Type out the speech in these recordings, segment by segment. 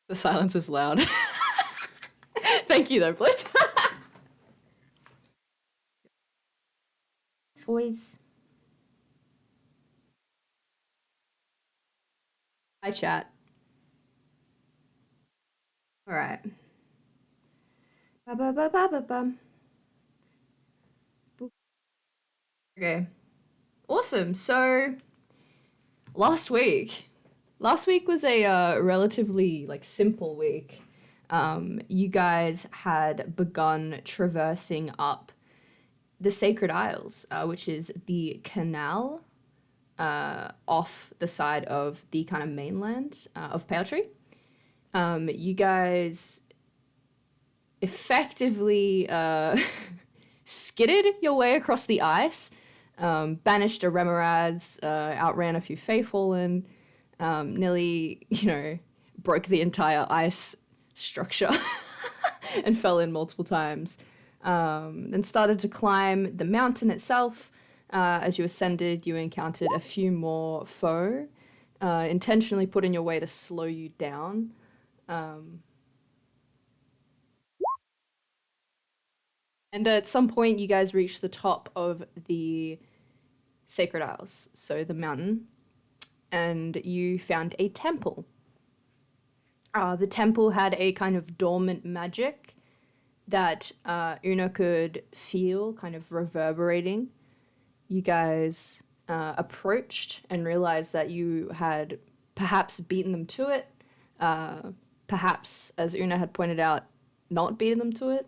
The silence is loud. Thank you, though, Blitz. Boys. Hi, chat. All right. Ba-ba-ba-ba-ba-ba. Okay. Awesome. So last week was a relatively like simple week. You guys had begun traversing up the Sacred Isles, which is the canal off the side of the kind of mainland of Pale Tree. You guys effectively skidded your way across the ice, banished a Remoraz, outran a few Faithfallen, nearly, broke the entire ice structure and fell in multiple times. Then started to climb the mountain itself. As you ascended, you encountered a few more foe, intentionally put in your way to slow you down. And at some point, you guys reached the top of the Sacred Isles, so the mountain, and you found a temple. The temple had a kind of dormant magic that Una could feel kind of reverberating. You guys approached and realized that you had perhaps beaten them to it, perhaps, as Una had pointed out, not beaten them to it,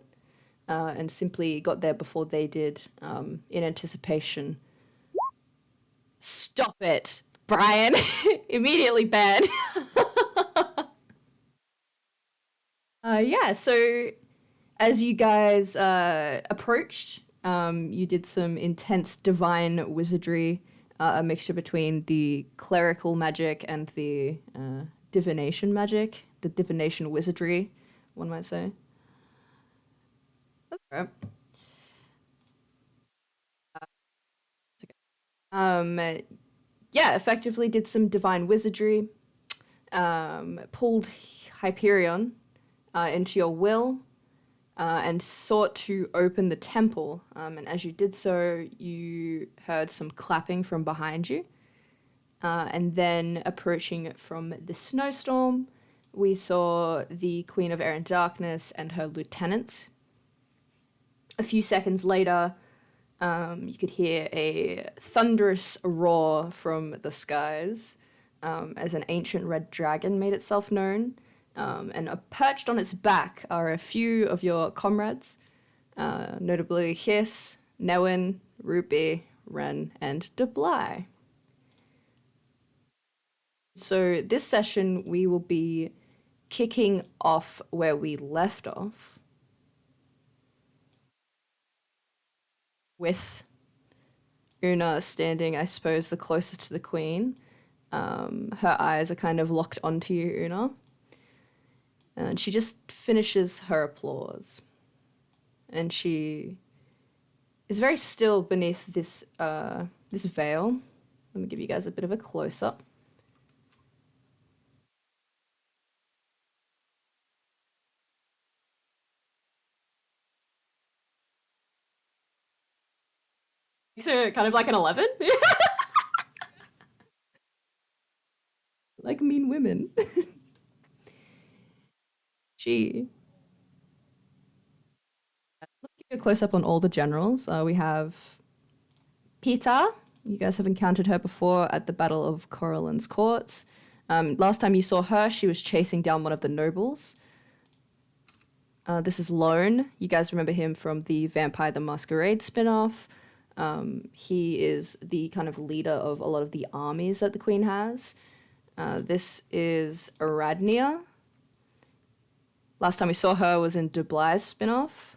and simply got there before they did in anticipation. Stop it, Brian. Immediately banned. Yeah, so as you guys approached, you did some intense divine wizardry, a mixture between the clerical magic and the divination magic, the divination wizardry, one might say. That's right. Um, yeah, effectively did some divine wizardry, pulled Hyperion into your will, and sought to open the temple. And as you did so, you heard some clapping from behind you. And then approaching from the snowstorm, we saw the Queen of Air and Darkness and her lieutenants. A few seconds later, you could hear a thunderous roar from the skies as an ancient red dragon made itself known. And perched on its back are a few of your comrades, notably Hiss, Newin, Ruby, Ren, and Debly. So this session we will be kicking off where we left off with Una standing, I suppose, the closest to the queen. Her eyes are kind of locked onto you, Una. And she just finishes her applause. And she is very still beneath this this veil. Let me give you guys a bit of a close-up. So kind of like an 11? Like mean women. She... Let's give you a close-up on all the generals. We have Peter. You guys have encountered her before at the Battle of Corallin's Courts. Last time you saw her, she was chasing down one of the nobles. This is Lone. You guys remember him from the Vampire the Masquerade spin-off. He is the kind of leader of a lot of the armies that the Queen has. This is Aradnia. Last time we saw her was in Dublay's spin-off.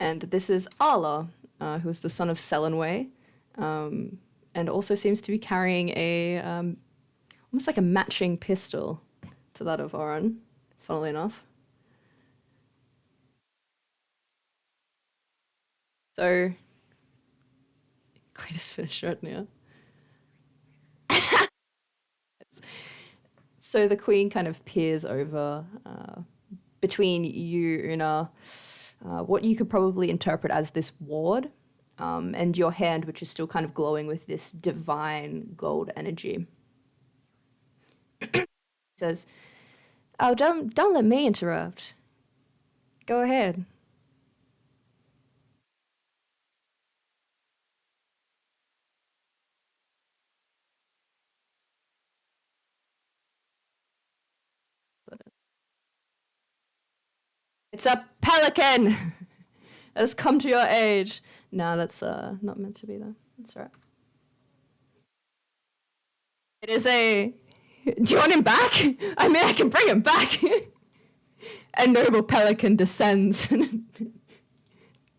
And this is Arla, who's the son of Selenway, and also seems to be carrying a almost like a matching pistol to that of Oren, funnily enough. So, greatest finisher right now. So the queen kind of peers over between you, Una, what you could probably interpret as this ward, and your hand, which is still kind of glowing with this divine gold energy. He says, "Oh, don't let me interrupt. Go ahead." It's a pelican that has come to your age. No, that's not meant to be though. That's all right. It is a. Do you want him back? I mean, I can bring him back. A noble pelican descends.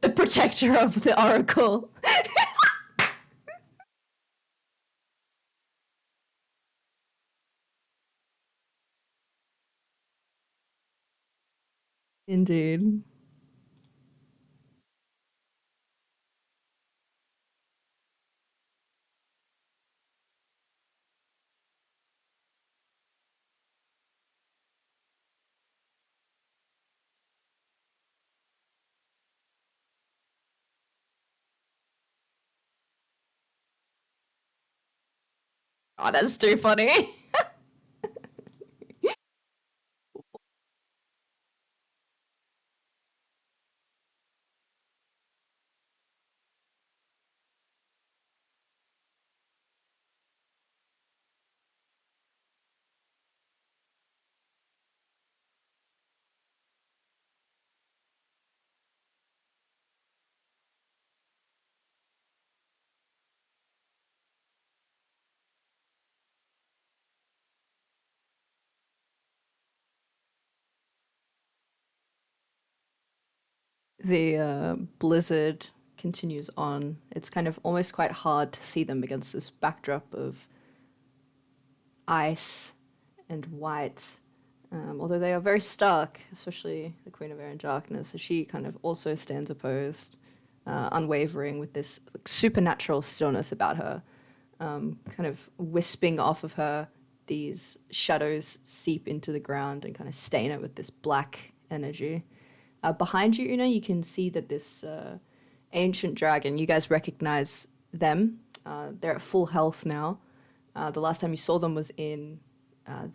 The protector of the oracle. Indeed. Oh, that's too funny. The blizzard continues on. It's kind of almost quite hard to see them against this backdrop of ice and white. Although they are very stark, especially the Queen of Air and Darkness, so she kind of also stands opposed, unwavering, with this like, supernatural stillness about her, kind of wisping off of her. These shadows seep into the ground and kind of stain it with this black energy. Behind you, you can see that this ancient dragon, you guys recognize them. They're at full health now. The last time you saw them was in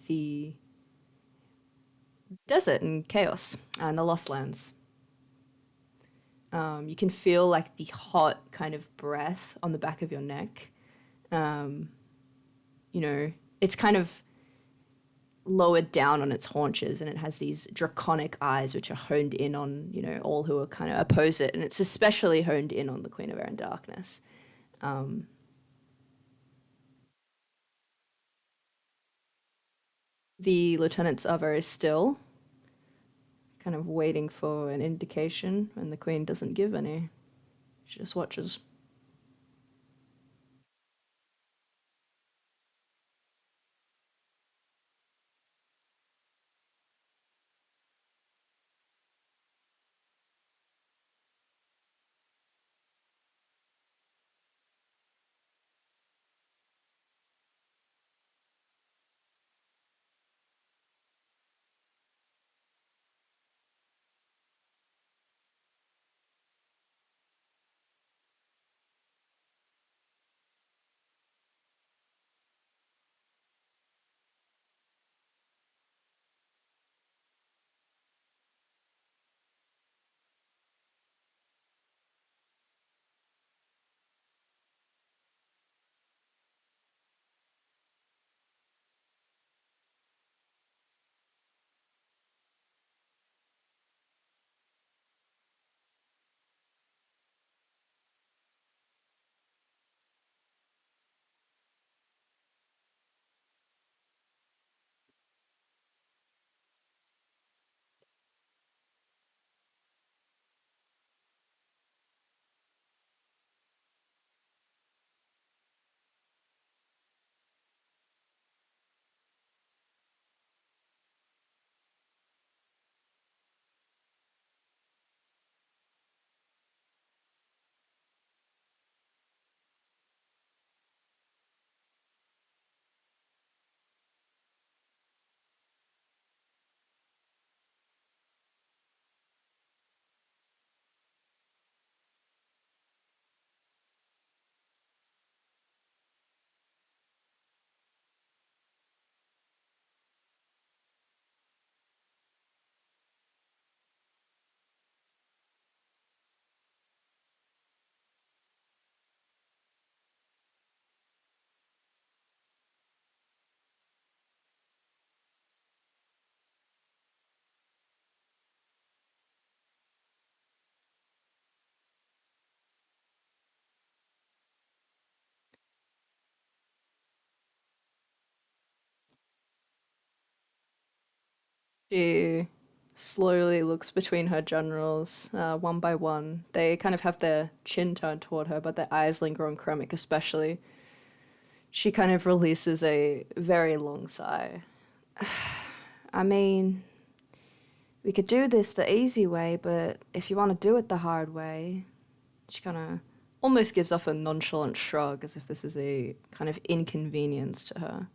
the desert and chaos and the Lost Lands. You can feel like the hot kind of breath on the back of your neck. Um, you know, it's kind of lowered down on its haunches and it has these draconic eyes which are honed in on, all who are kind of oppose it. And it's especially honed in on the Queen of Air and Darkness. Um, the lieutenants are very still, kind of waiting for an indication, and the Queen doesn't give any. She just watches. She slowly looks between her generals, one by one. They kind of have their chin turned toward her, but their eyes linger on Kremik especially. She kind of releases a very long sigh. I mean, we could do this the easy way, but if you want to do it the hard way, she kind of almost gives off a nonchalant shrug as if this is a kind of inconvenience to her.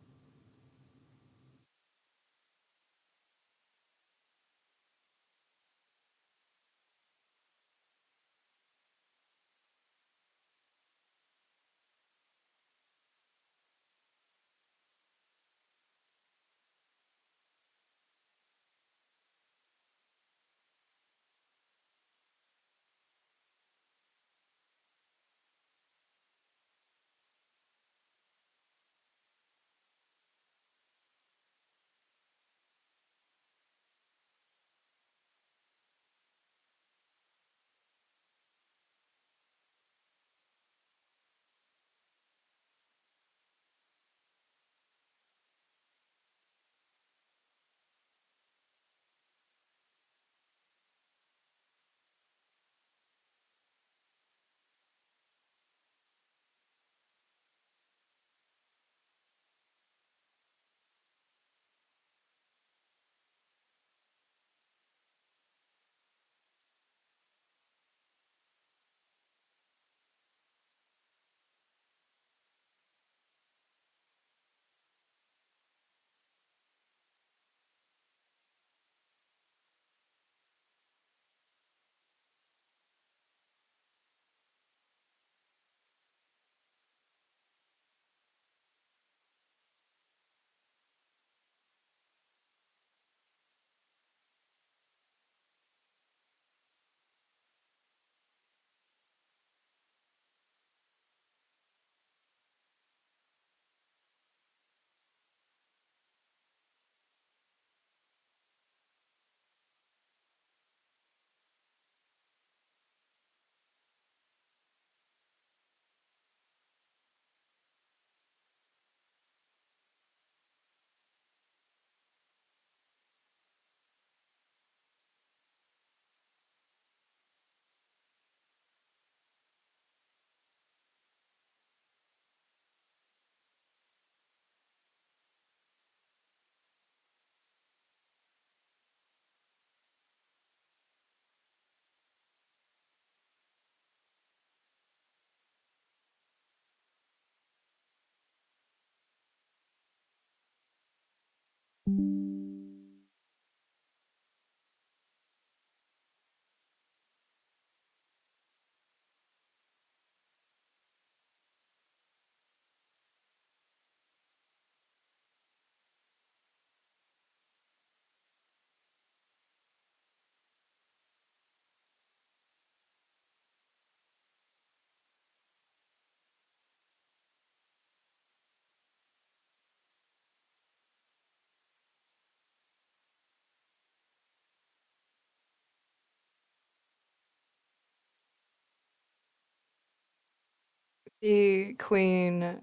The queen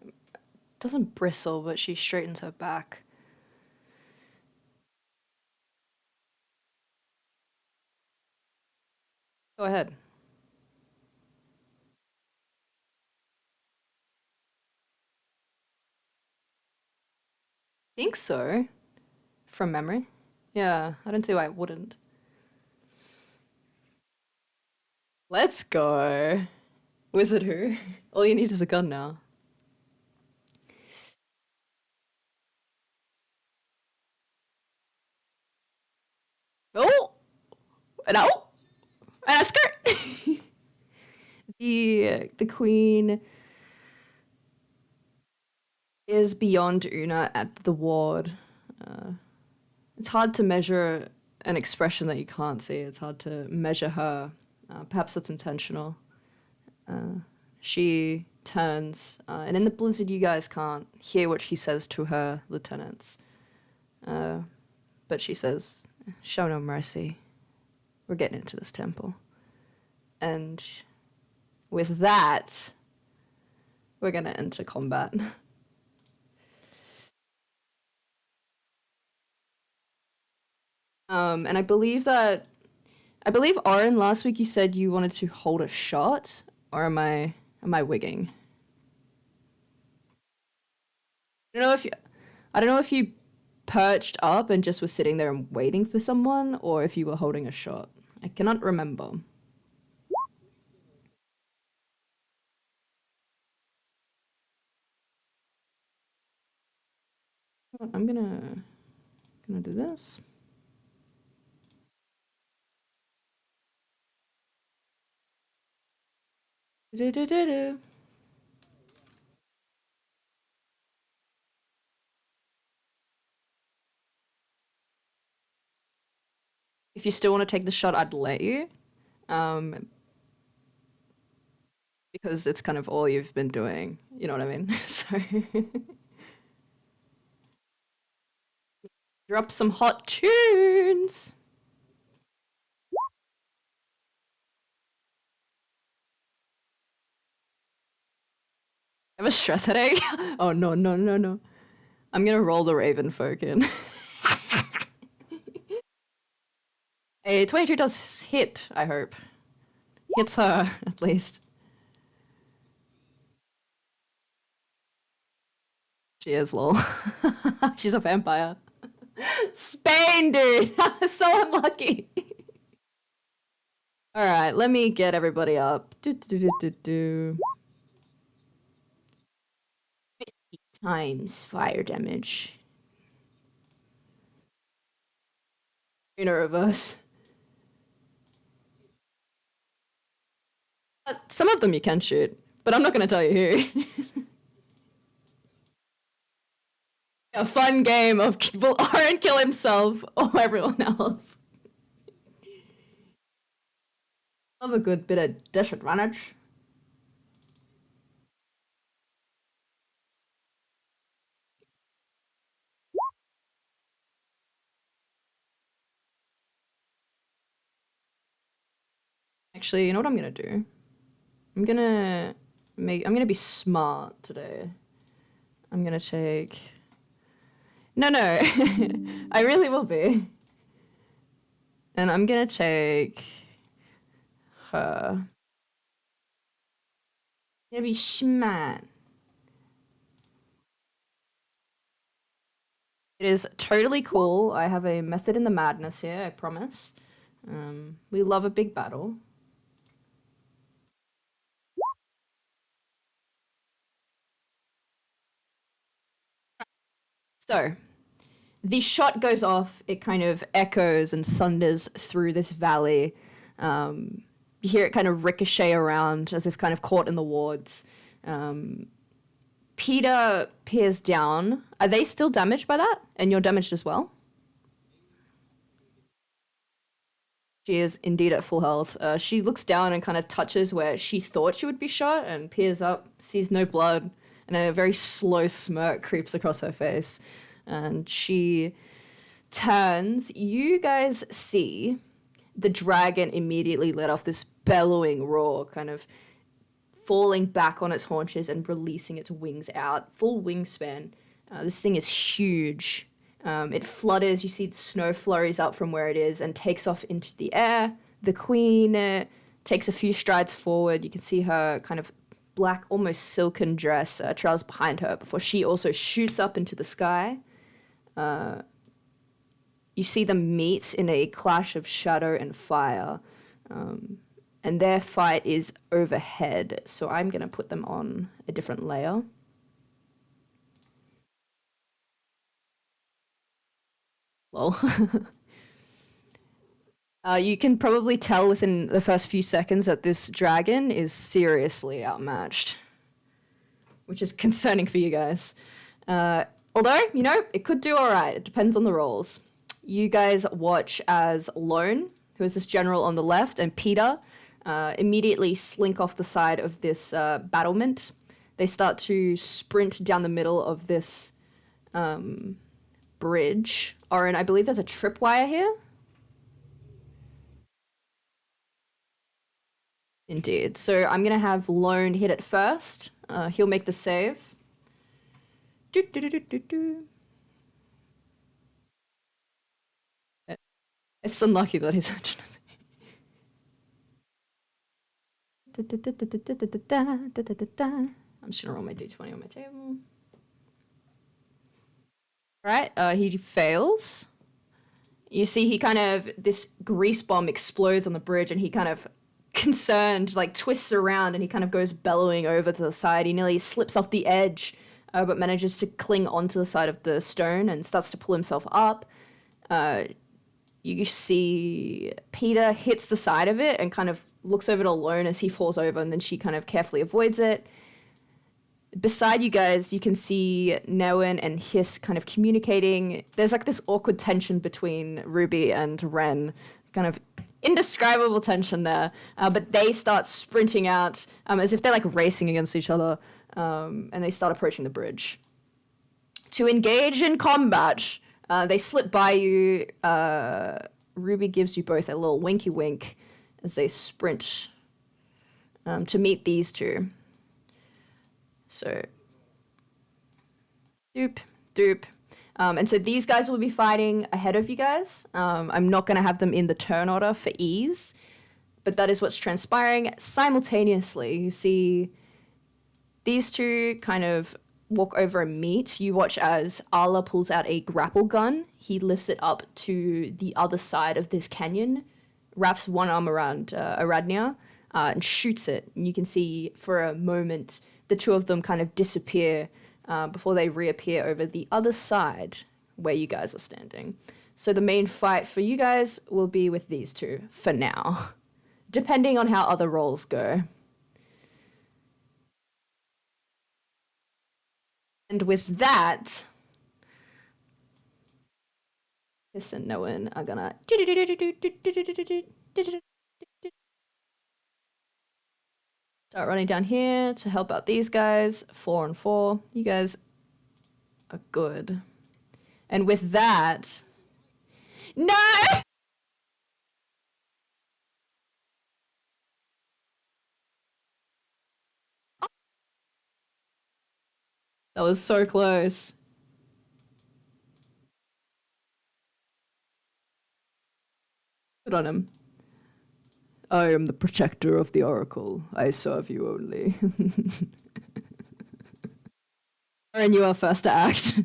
doesn't bristle, but she straightens her back. Go ahead. Think so, from memory. Yeah, I don't see why it wouldn't. Let's go. Wizard who? All you need is a gun now. Oh! No! And a skirt! The queen is beyond Una at the ward. Uh, it's hard to measure an expression that you can't see. It's hard to measure her. Perhaps that's intentional. She turns, and in the blizzard, you guys can't hear what she says to her lieutenants. But she says, "Show no mercy. We're getting into this temple." And with that, we're gonna enter combat. And I believe Oren last week you said you wanted to hold a shot, or am I wigging? I don't know if you I don't know if you perched up and just was sitting there and waiting for someone, or if you were holding a shot. I cannot remember. I'm gonna do this. Do-do-do-do. If you still want to take the shot, I'd let you. Um, because it's kind of all you've been doing. You know what I mean? So drop some hot tunes. I have a stress headache. Oh no, no, no, no. I'm gonna roll the Raven folk in. A 22 does hit, I hope. Hits her, at least. She is, lol. She's a vampire. Spain, dude! So unlucky. Alright, let me get everybody up. Do, do, do, do, do. Times fire damage. In a reverse. Some of them you can shoot, but I'm not gonna tell you who. A fun game of will Aaron kill himself or everyone else. Love a good bit of disadvantage. Actually, you know what I'm gonna do? I'm gonna I'm gonna be smart today. I'm gonna take. No, no. I really will be. And I'm gonna take her. I'm gonna be smart. It is totally cool. I have a method in the madness here, I promise. We love a big battle. So, the shot goes off. It kind of echoes and thunders through this valley. You hear it kind of ricochet around as if kind of caught in the wards. Peter peers down. Are they still damaged by that? And you're damaged as well? She is indeed at full health. She looks down and kind of touches where she thought she would be shot and peers up, sees no blood, and a very slow smirk creeps across her face. And she turns. You guys see the dragon immediately let off this bellowing roar, kind of falling back on its haunches and releasing its wings out. Full wingspan. This thing is huge. It flutters, you see the snow flurries up from where it is and takes off into the air. The queen takes a few strides forward. You can see her kind of black, almost silken dress trails behind her before she also shoots up into the sky. You see them meet in a clash of shadow and fire. And their fight is overhead, so I'm going to put them on a different layer. Lol. You can probably tell within the first few seconds that this dragon is seriously outmatched, which is concerning for you guys. Although, you know, it could do alright. It depends on the rolls. You guys watch as Lone, who is this general on the left, and Peter immediately slink off the side of this battlement. They start to sprint down the middle of this bridge. Oren, I believe there's a tripwire here. Indeed. So I'm going to have Lone hit it first. He'll make the save. Do, do, do, do, do, do. It's unlucky that he's such I'm just gonna roll my d20 on my table. Right, he fails. You see, he kind of this grease bomb explodes on the bridge, and he kind of concerned like twists around, and he kind of goes bellowing over to the side. He nearly slips off the edge, but manages to cling onto the side of the stone and starts to pull himself up. You see Peter hits the side of it and kind of looks over to Lone as he falls over, and then she kind of carefully avoids it. Beside you guys, you can see Newen and Hiss kind of communicating. There's like this awkward tension between Ruby and Ren, kind of indescribable tension there. But they start sprinting out as if they're like racing against each other, and they start approaching the bridge. To engage in combat, they slip by you. Ruby gives you both a little winky wink as they sprint to meet these two. So, doop, doop. And so these guys will be fighting ahead of you guys. I'm not going to have them in the turn order for ease, but that is what's transpiring. Simultaneously, you see these two kind of walk over and meet. You watch as Arla pulls out a grapple gun. He lifts it up to the other side of this canyon, wraps one arm around Aradnia, and shoots it. And you can see for a moment the two of them kind of disappear before they reappear over the other side where you guys are standing. So the main fight for you guys will be with these two for now, depending on how other rolls go. And with that, Hiss and Noan are gonna start running down here to help out these guys. 4 and 4. You guys are good. And with that... No! That was so close. Good on him. I am the protector of the Oracle. I serve you only. And you are first to act.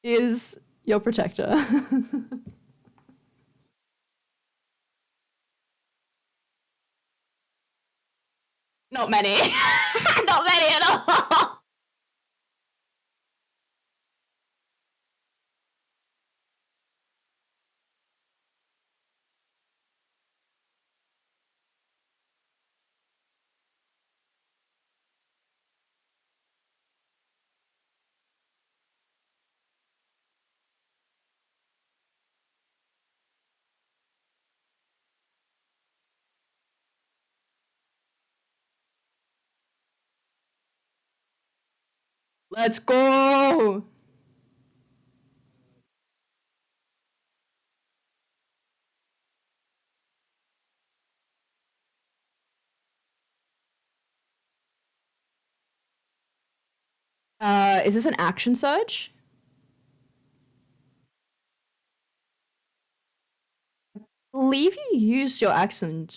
Is your protector. Not many. Not many at all. Let's go. Is this an action surge? Believe you used your action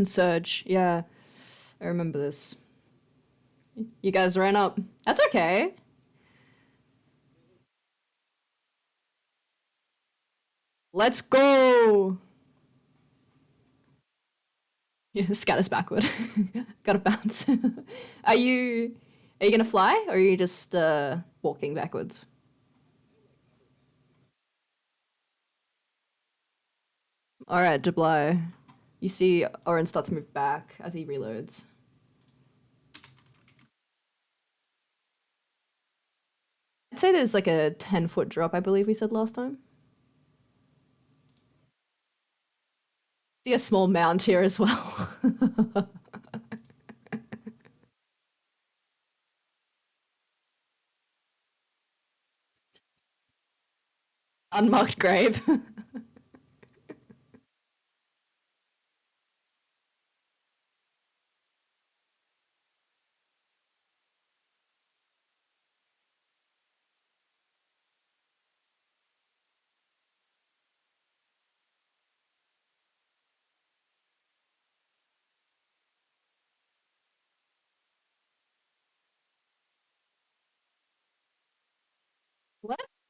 surge. Yeah, I remember this. You guys ran up. That's okay. Let's go. Yeah, scatters backward. Gotta bounce. Are you gonna fly or are you just walking backwards? All right, Debly. You see Oren start to move back as he reloads. I'd say there's like a 10-foot drop, I believe we said last time. See a small mound here as well. Unmarked grave.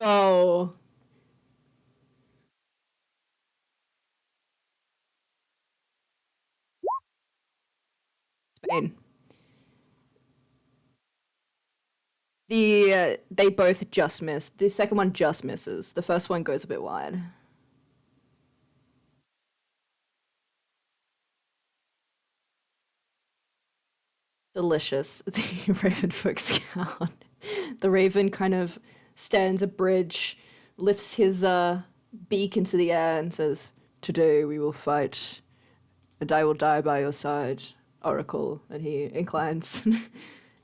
Oh, Spain. They both just miss. The second one just misses. The first one goes a bit wide. Delicious. The Raven folks count. The Raven kind of stands a bridge, lifts his beak into the air, and says, "Today we will fight, and I will die by your side, Oracle." And he inclines, and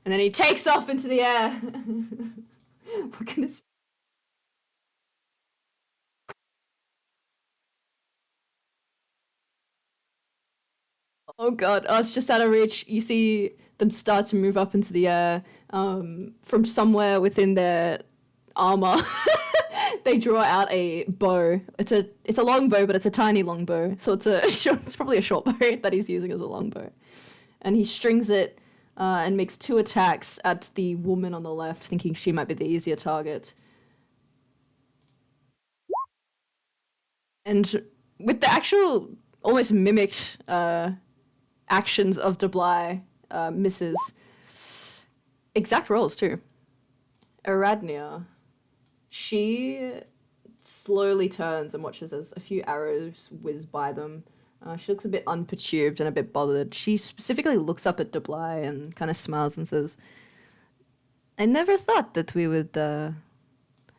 then he takes off into the air. Look at his. Oh god! Oh, it's just out of reach. You see them start to move up into the air from somewhere within their armor. They draw out a bow. It's a long bow, but it's a tiny long bow. So it's probably a short bow that he's using as a long bow. And he strings it and makes two attacks at the woman on the left, thinking she might be the easier target. And with the actual almost mimicked actions of Debly, misses. Exact rolls too. Aradnia. She slowly turns and watches as a few arrows whiz by them. She looks a bit unperturbed and a bit bothered. She specifically looks up at Debly and kind of smiles and says, "I never thought that we would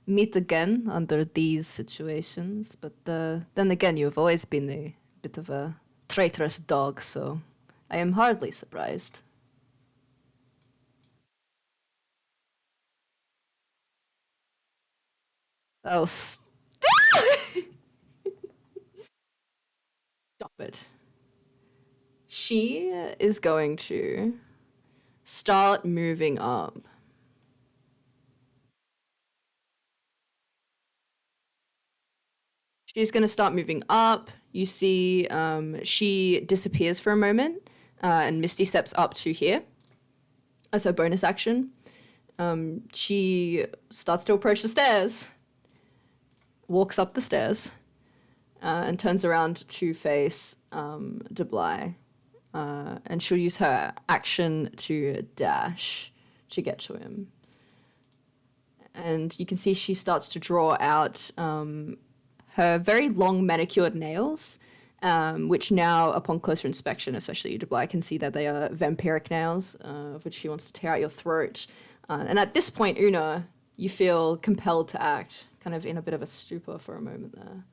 meet again under these situations, but then again, you've always been a bit of a traitorous dog, so I am hardly surprised." Oh, stop it. She is going to start moving up. She's going to start moving up. You see, she disappears for a moment, and Misty steps up to here as her bonus action. She starts to approach the stairs, walks up the stairs, and turns around to face Debly. And she'll use her action to dash to get to him. And you can see she starts to draw out her very long manicured nails, which now, upon closer inspection, especially you, Debly, can see that they are vampiric nails, of which she wants to tear out your throat. And at this point, Una, you feel compelled to act, kind of in a bit of a stupor for a moment there.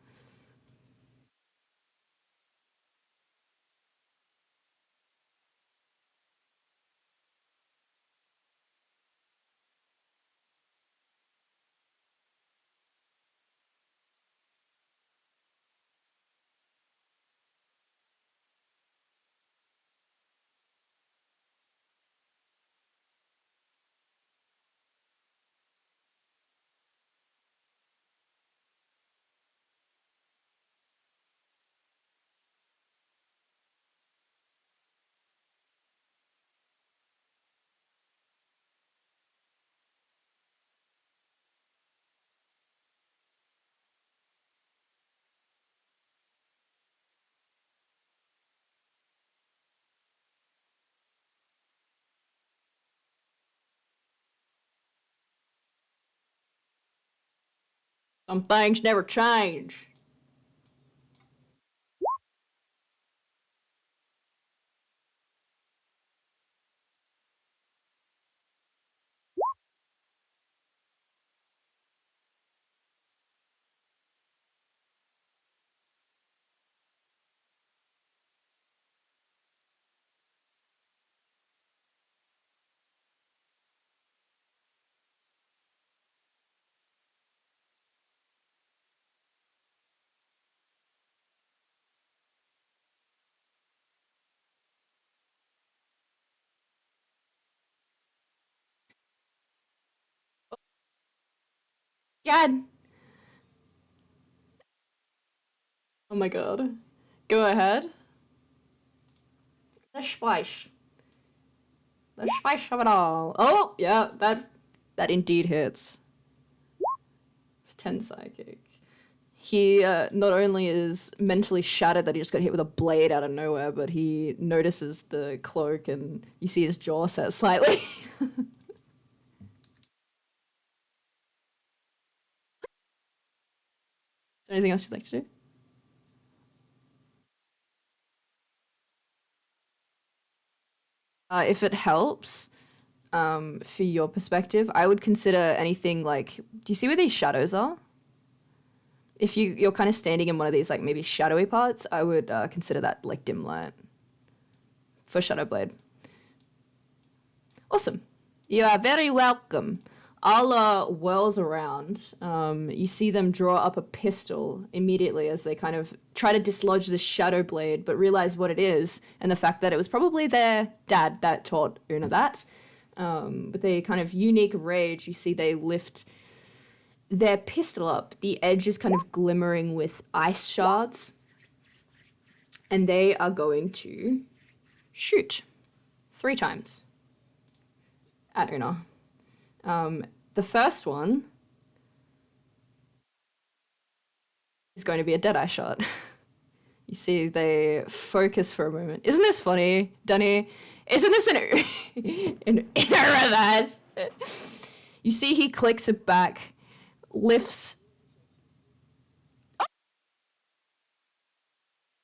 Some things never change. Gad! Oh my god. Go ahead. The spice. The spice of it all. Oh, yeah, that indeed hits. 10 psychic. He not only is mentally shattered that he just got hit with a blade out of nowhere, but he notices the cloak and you see his jaw set slightly. Is there anything else you'd like to do? If it helps, for your perspective, I would consider anything like, do you see where these shadows are? If you're kind of standing in one of these like maybe shadowy parts, I would consider that like dim light for Shadow Blade. Awesome. You are very welcome. Allah whirls around. You see them draw up a pistol immediately as they kind of try to dislodge the Shadow Blade, but realize what it is and the fact that it was probably their dad that taught Una that. With a kind of unique rage, you see they lift their pistol up. The edge is kind of glimmering with ice shards, and they are going to shoot 3 times at Una. The first one is going to be a deadeye shot. You see, they focus for a moment. Isn't this funny, Dunny? Isn't this an reverse? You see, he clicks it back, lifts.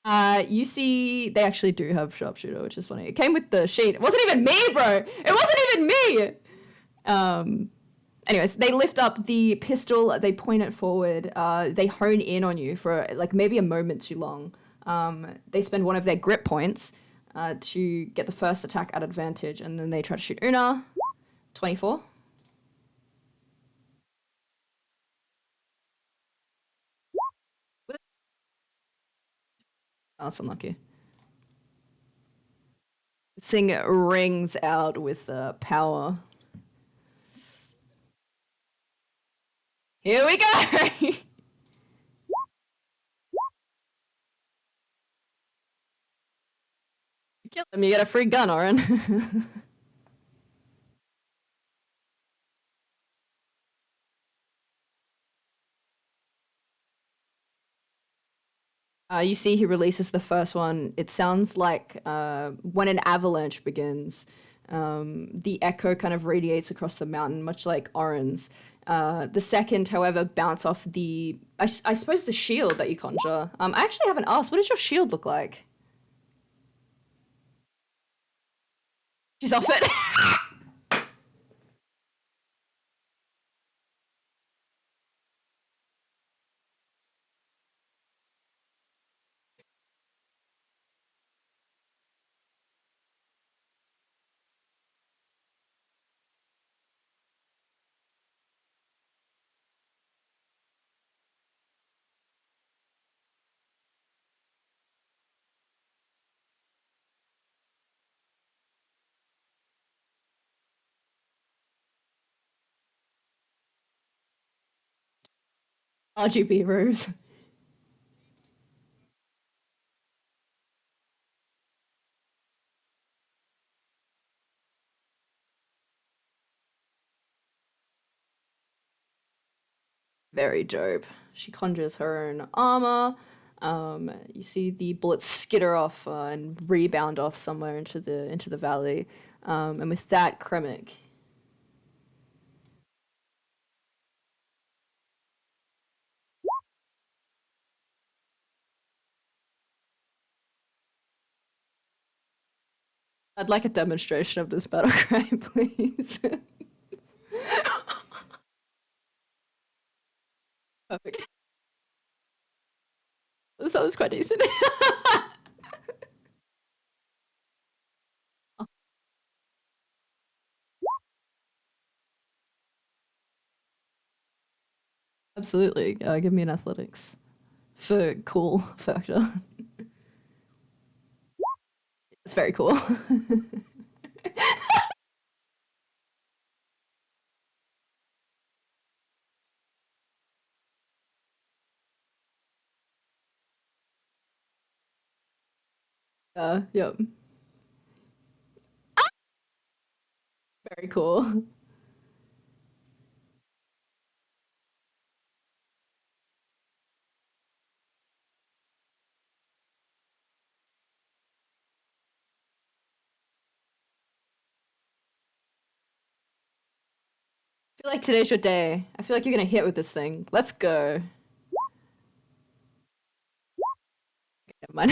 You see, they actually do have sharpshooter, which is funny. It came with the sheet. It wasn't even me, bro. It wasn't even me. Anyways, they lift up the pistol, they point it forward, they hone in on you for like maybe a moment too long. They spend one of their grip points to get the first attack at advantage, and then they try to shoot Una. 24. Oh, that's unlucky. This thing rings out with power. Here we go! Kill him, you get a free gun, Oren. You see he releases the first one. It sounds like when an avalanche begins, the echo kind of radiates across the mountain, much like Oren's. The second, however, bounce off I suppose the shield that you conjure. I actually haven't asked, what does your shield look like? She's off it. RGB rose. Very dope. She conjures her own armor. You see the bullets skitter off and rebound off somewhere into the valley. And with that, Kremik. I'd like a demonstration of this battle cry, please. Perfect. That was quite decent. Absolutely. Give me an athletics for cool factor. It's very cool. Yep. Very cool. feel like today's your day. I feel like you're gonna hit with this thing. Let's go. Never mind.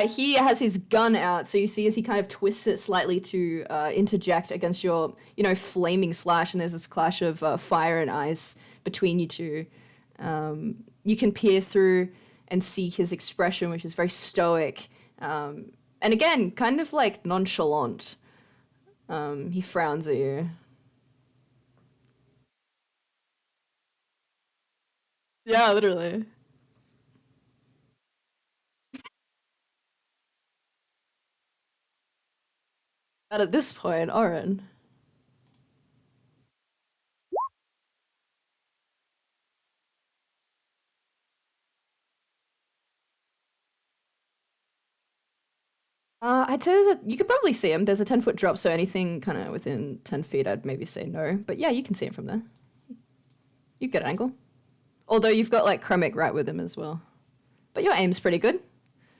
He has his gun out, so you see as he kind of twists it slightly to interject against your, flaming slash, and there's this clash of fire and ice between you two. You can peer through and see his expression, which is very stoic, and again, kind of like nonchalant. He frowns at you. Yeah, literally. But at this point, Oren. I'd say you could probably see him. There's a 10-foot drop, so anything kind of within 10 feet, I'd maybe say no. But yeah, you can see him from there. You get an angle. Although you've got like Chromic right with him as well. But your aim's pretty good,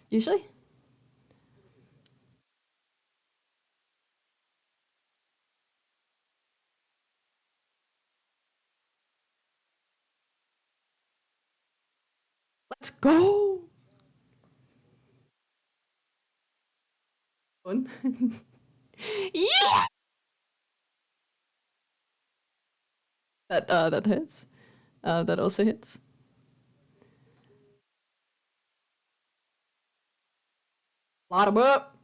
usually. Let's go! Yeah! That hits. That also hits. Light 'em up!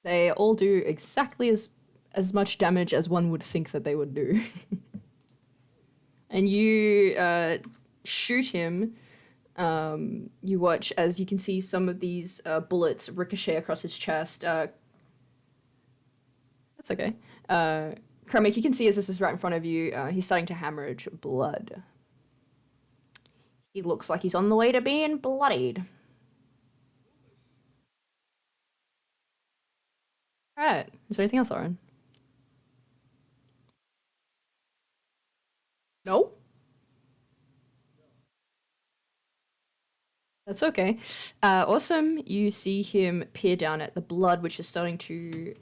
They all do exactly as much damage as one would think that they would do. And you shoot him. You watch as you can see some of these bullets ricochet across his chest. That's okay. Kermit, you can see as this is right in front of you, he's starting to hemorrhage blood. He looks like he's on the way to being bloodied. Alright, is there anything else, Aaron? No? That's okay. Awesome. You see him peer down at the blood, which is starting to,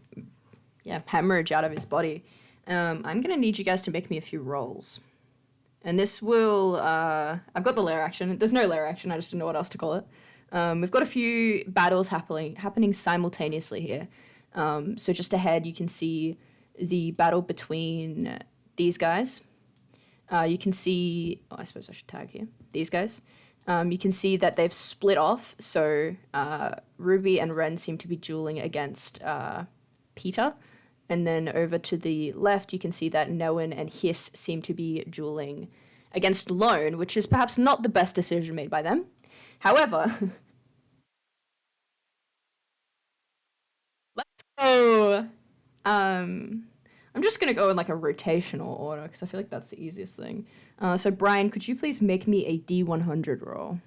yeah, hemorrhage out of his body. I'm gonna need you guys to make me a few rolls. And this will, I've got the lair action. There's no lair action, I just didn't know what else to call it. We've got a few battles happening simultaneously here. So just ahead, you can see the battle between these guys. You can see, oh, I suppose I should tag here, these guys. You can see that they've split off. So Ruby and Ren seem to be dueling against Peter. And then over to the left, you can see that Noan and Hiss seem to be dueling against Lone, which is perhaps not the best decision made by them. However, let's go. I'm just gonna go in like a rotational order because I feel like that's the easiest thing. So Brian, could you please make me a D100 roll?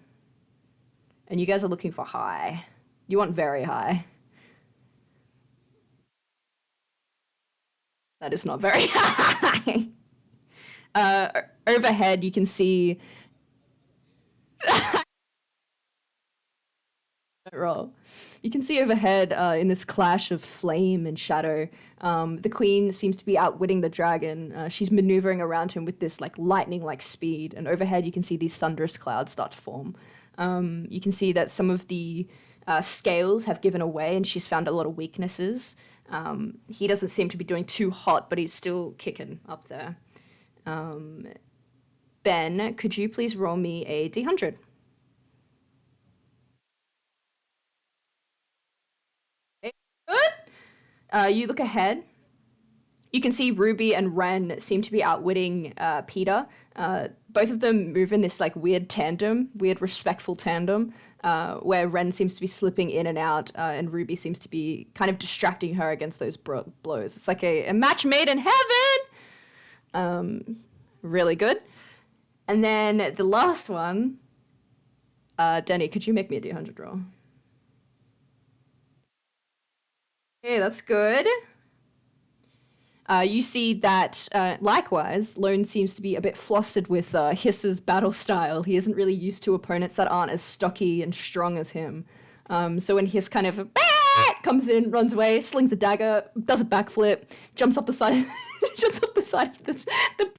And you guys are looking for high. You want very high. That is not very high. Uh, Overhead, you can see. Roll. You can see overhead in this clash of flame and shadow. The queen seems to be outwitting the dragon. She's maneuvering around him with this like lightning-like speed. And overhead, you can see these thunderous clouds start to form. You can see that some of the scales have given away, and she's found a lot of weaknesses. He doesn't seem to be doing too hot, but he's still kicking up there. Ben, could you please roll me a D100? Good. You look ahead. You can see Ruby and Ren seem to be outwitting Peter. Both of them move in this like weird tandem, weird respectful tandem, where Ren seems to be slipping in and out, and Ruby seems to be kind of distracting her against those blows. It's like a match made in heaven. Really good. And then the last one, Denny, could you make me a D100 roll? Okay, that's good. You see that, likewise, Lone seems to be a bit flustered with Hiss's battle style. He isn't really used to opponents that aren't as stocky and strong as him. So when Hiss kind of comes in, runs away, slings a dagger, does a backflip, jumps off the side, jumps off the side of the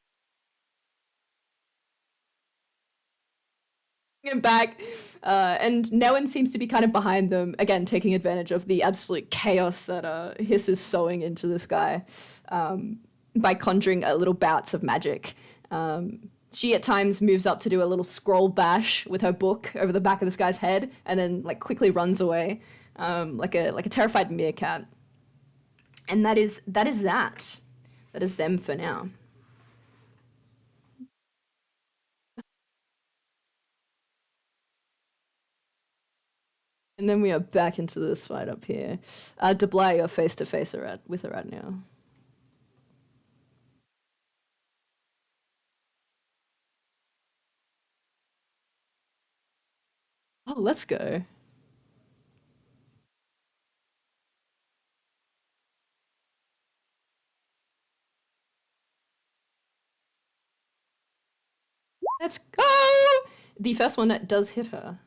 him back, and Neuen seems to be kind of behind them, again taking advantage of the absolute chaos that Hiss is sowing into this guy by conjuring little bouts of magic. She at times moves up to do a little scroll bash with her book over the back of this guy's head, and then like quickly runs away, like a terrified meerkat. And that is that. That is them for now. And then we are back into this fight up here. Debla, you're face to face with her right now. Oh, let's go. Let's go! The first one that does hit her.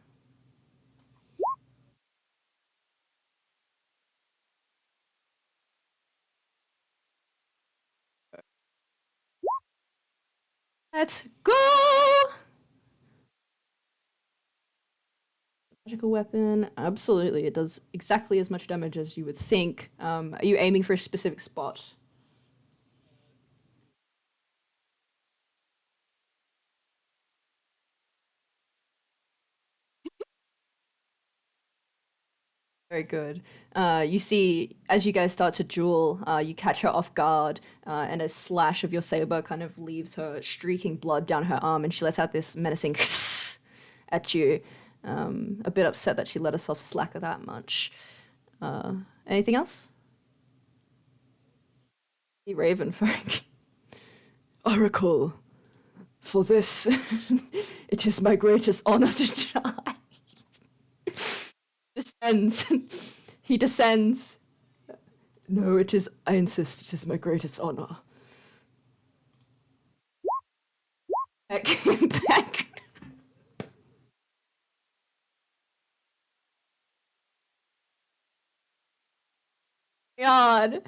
Let's go! Magical weapon. Absolutely. It does exactly as much damage as you would think. Are you aiming for a specific spot? Very good. You see, as you guys start to duel, you catch her off guard, and a slash of your saber kind of leaves her streaking blood down her arm, and she lets out this menacing at you. A bit upset that she let herself slack that much. Anything else? The Ravenfolk. Oracle, for this, it is my greatest honor to die. Descends. He descends. No, it is. I insist. It is my greatest honor. Back, back. God,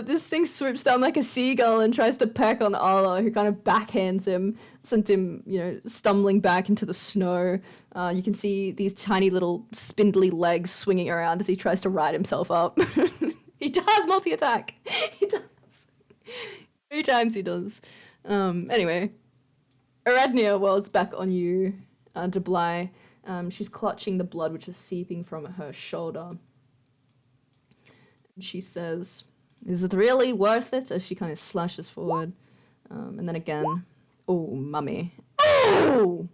this thing swoops down like a seagull and tries to peck on Arla, who kind of backhands him, sent him, stumbling back into the snow. You can see these tiny little spindly legs swinging around as he tries to ride himself up. He does multi attack. He does. 3 times he does. Anyway, Aradnia whirls back on you, Debly. She's clutching the blood which is seeping from her shoulder. She says, "Is it really worth it?" As she kind of slashes forward. And then again, oh, mummy. Oh!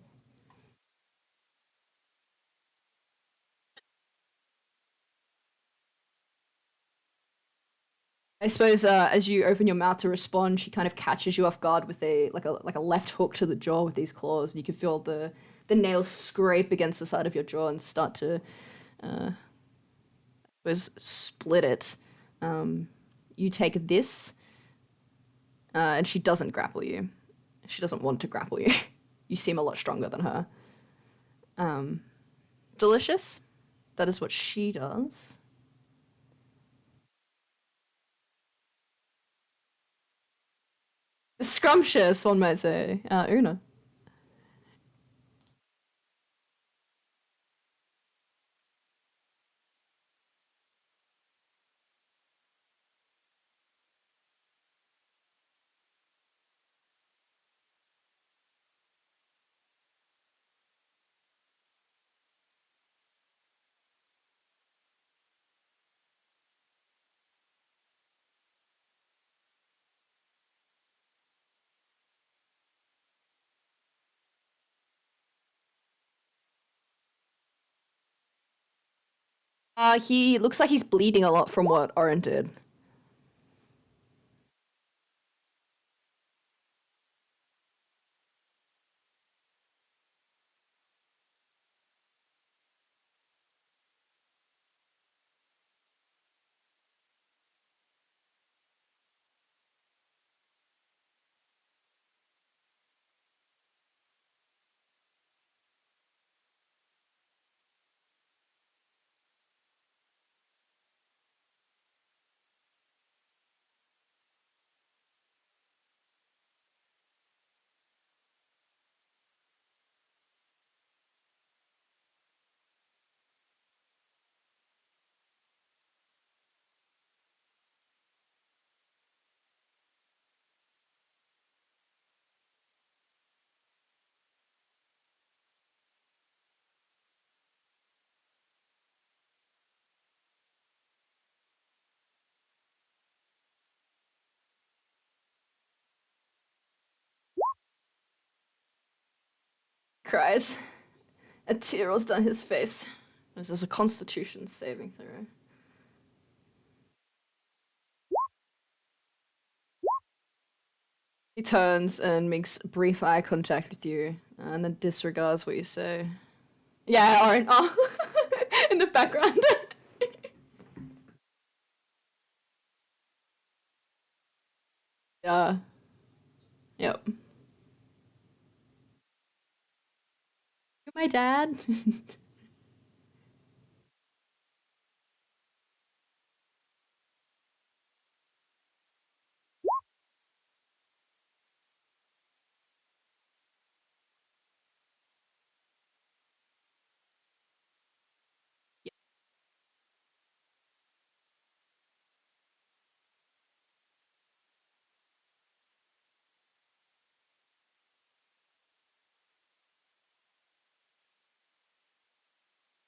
I suppose as you open your mouth to respond, she kind of catches you off guard with a left hook to the jaw with these claws, and you can feel the nails scrape against the side of your jaw and start to, I suppose, split it. You take this, and she doesn't grapple you. She doesn't want to grapple you. You seem a lot stronger than her. Delicious. That is what she does. Scrumptious, one might say. Una. He looks like he's bleeding a lot from what Oren did. cries. A tear rolls down his face. This is a Constitution saving throw. He turns and makes brief eye contact with you, and then disregards what you say. Yeah, Oren. Oh, in the background. Yeah. Yep. You're my dad.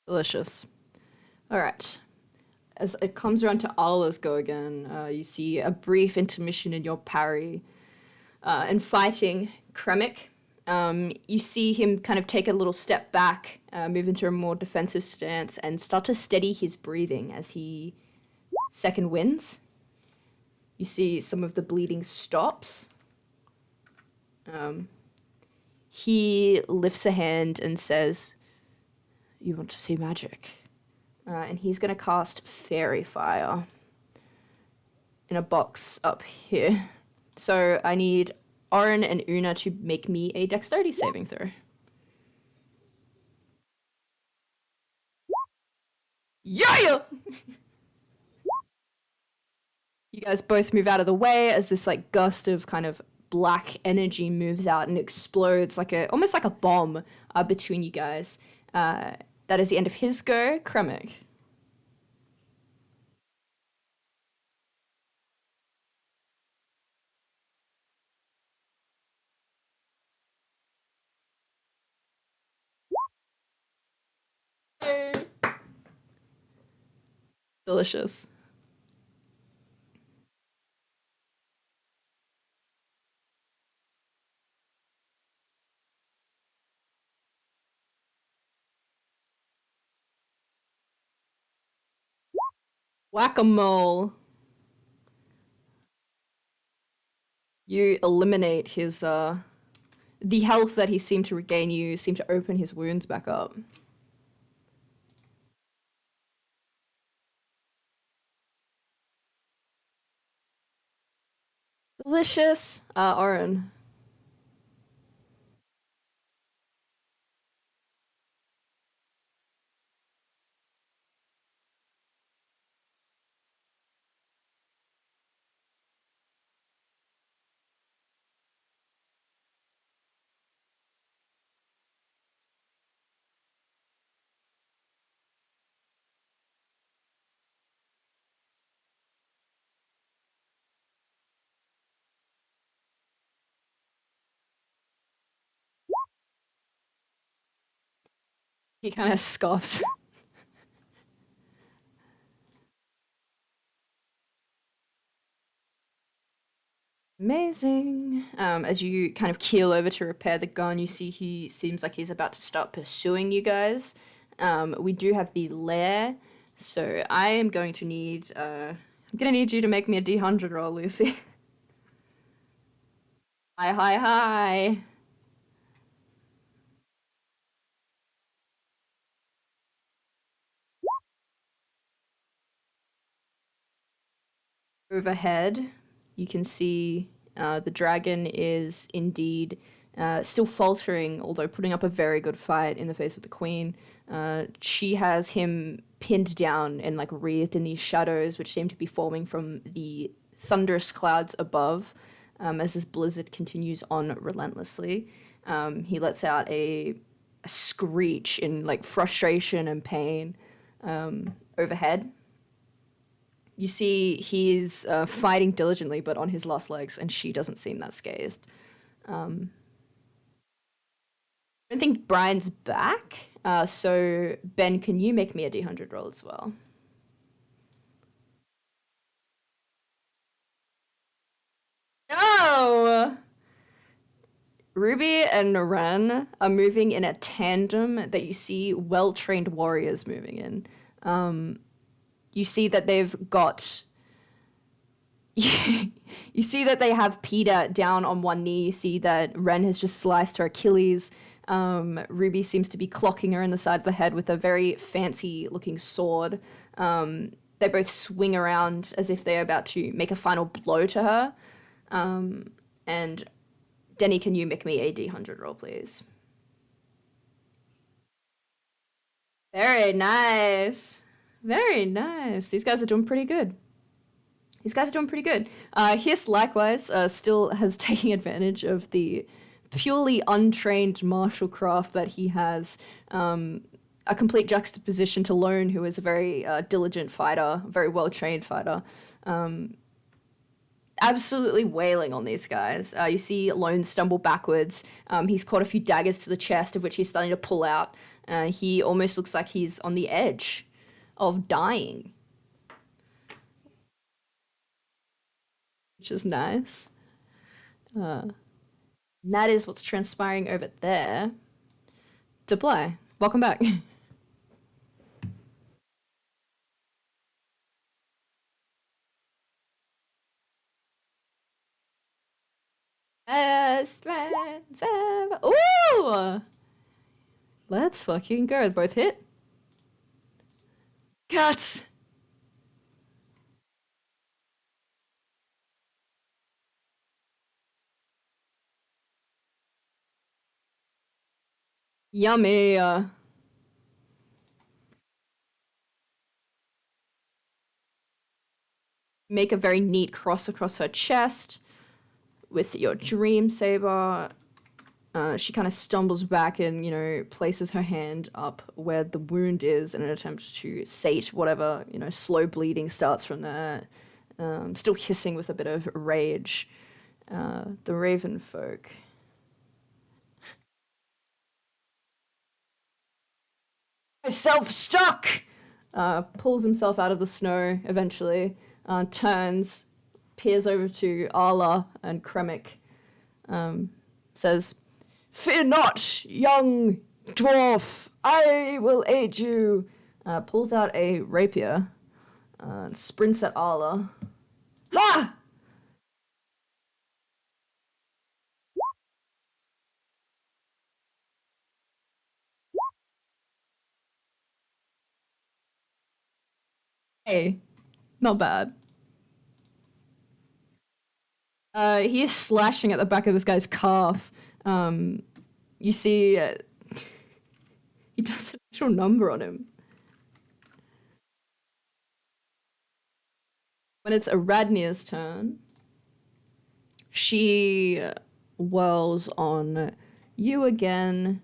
Delicious. All right. As it comes around to Arla's go again, you see a brief intermission in your parry and fighting Kremik. You see him kind of take a little step back, move into a more defensive stance, and start to steady his breathing as he second wins. You see some of the bleeding stops. He lifts a hand and says, "You want to see magic?" And he's going to cast Fairy Fire in a box up here. So I need Oren and Una to make me a dexterity saving throw. Yeah! You guys both move out of the way as this like gust of kind of black energy moves out and explodes like a almost like a bomb between you guys. That is the end of his go. Kremik. Delicious. Whack-a-mole. You eliminate his the health that he seemed to regain. You seem to open his wounds back up. Delicious. Oren. He kind of scoffs. Amazing. As you kind of keel over to repair the gun, you see he seems like he's about to start pursuing you guys. We do have the lair, so I am going to need. I'm gonna need you to make me a D100 roll, Lucy. Hi, hi, hi. Overhead, you can see the dragon is indeed still faltering, although putting up a very good fight in the face of the queen. She has him pinned down and like wreathed in these shadows, which seem to be forming from the thunderous clouds above. As this blizzard continues on relentlessly, he lets out a screech in like frustration and pain overhead. You see he's fighting diligently, but on his last legs, and she doesn't seem that scathed. I don't think Brian's back. So Ben, can you make me a D100 roll as well? No. Ruby and Ren are moving in a tandem that you see well-trained warriors moving in. You see that they've got. You see that they have Peter down on one knee. You see that Ren has just sliced her Achilles. Ruby seems to be clocking her in the side of the head with a very fancy-looking sword. They both swing around as if they're about to make a final blow to her. And Denny, can you make me a D100 roll, please? Very nice. Very nice. These guys are doing pretty good. These guys are doing pretty good. Hiss, likewise, still has taken advantage of the purely untrained martial craft that he has. A complete juxtaposition to Lone, who is a very diligent fighter, very well-trained fighter. Absolutely wailing on these guys. You see Lone stumble backwards. He's caught a few daggers to the chest, of which he's starting to pull out. He almost looks like he's on the edge of dying, which is nice. That is what's transpiring over there. Deploy, welcome back. Best friends ever. Ooh! Let's fucking go. Both hit. Cuts! Yummy. Make a very neat cross across her chest with your dream saber. She kind of stumbles back and, places her hand up where the wound is in an attempt to sate whatever, slow bleeding starts from there. Still hissing with a bit of rage. The Raven folk. Self-stuck! Pulls himself out of the snow eventually, turns, peers over to Arla and Kremik, says, "Fear not, young dwarf, I will aid you." Pulls out a rapier and sprints at Arla. Ha! Hey, not bad. He is slashing at the back of this guy's calf. You see, he does an actual number on him. When it's Aradnia's turn, she whirls on you again.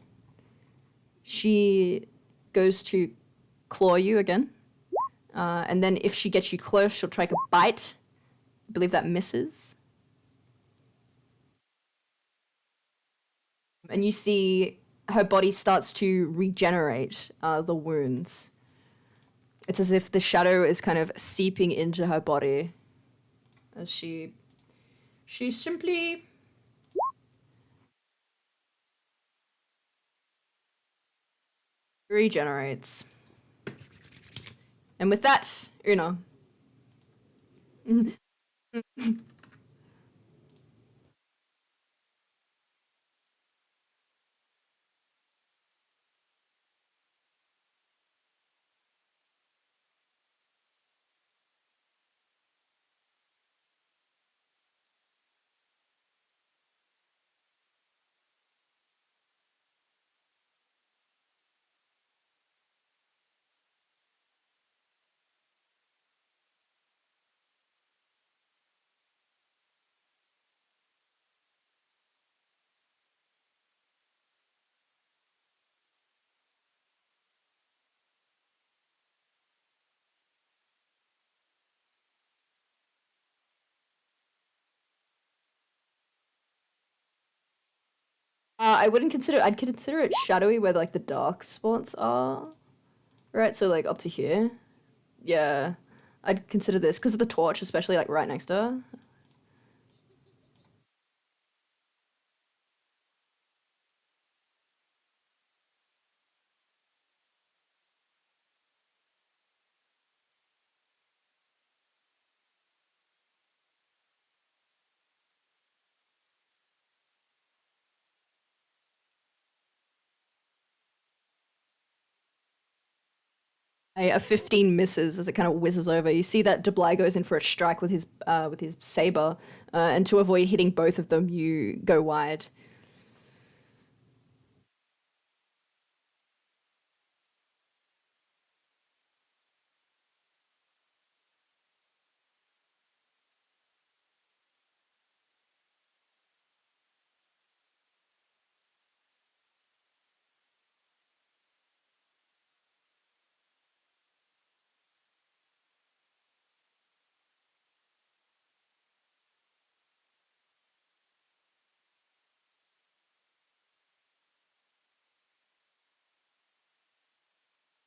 She goes to claw you again. And then if she gets you close, she'll try to bite. I believe that misses. And you see her body starts to regenerate the wounds. It's as if the shadow is kind of seeping into her body as she simply regenerates. And with that, I wouldn't consider. I'd consider it shadowy where like the dark spots are, right? So like up to here. Yeah, I'd consider this because of the torch, especially like right next to her. A 15 misses as it kind of whizzes over. You see that Debly goes in for a strike with his saber, and to avoid hitting both of them, you go wide.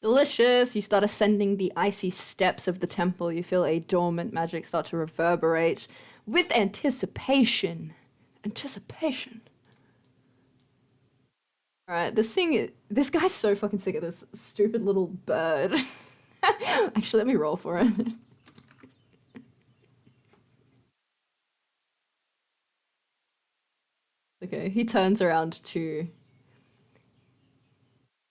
Delicious! You start ascending the icy steps of the temple. You feel a dormant magic start to reverberate with anticipation. Anticipation. Alright, this guy's so fucking sick of this stupid little bird. Actually, let me roll for it. Okay, he turns around to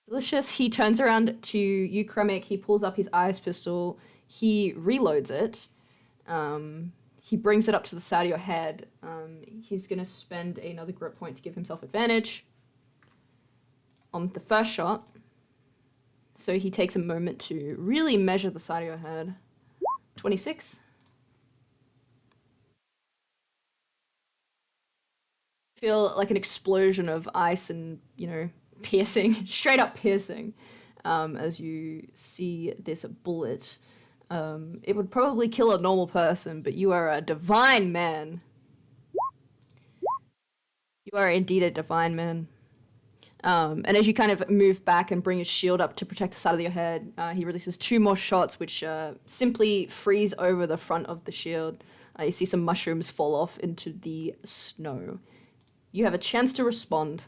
Delicious. He turns around to you, Kremik. He pulls up his ice pistol. He reloads it. He brings it up to the side of your head. He's gonna spend another grip point to give himself advantage on the first shot. So he takes a moment to really measure the side of your head. 26. Feel like an explosion of ice and, piercing, straight up piercing, as you see this bullet. It would probably kill a normal person, but you are a divine man. You are indeed a divine man. And as you kind of move back and bring his shield up to protect the side of your head, he releases two more shots, which simply freeze over the front of the shield. You see some mushrooms fall off into the snow. You have a chance to respond.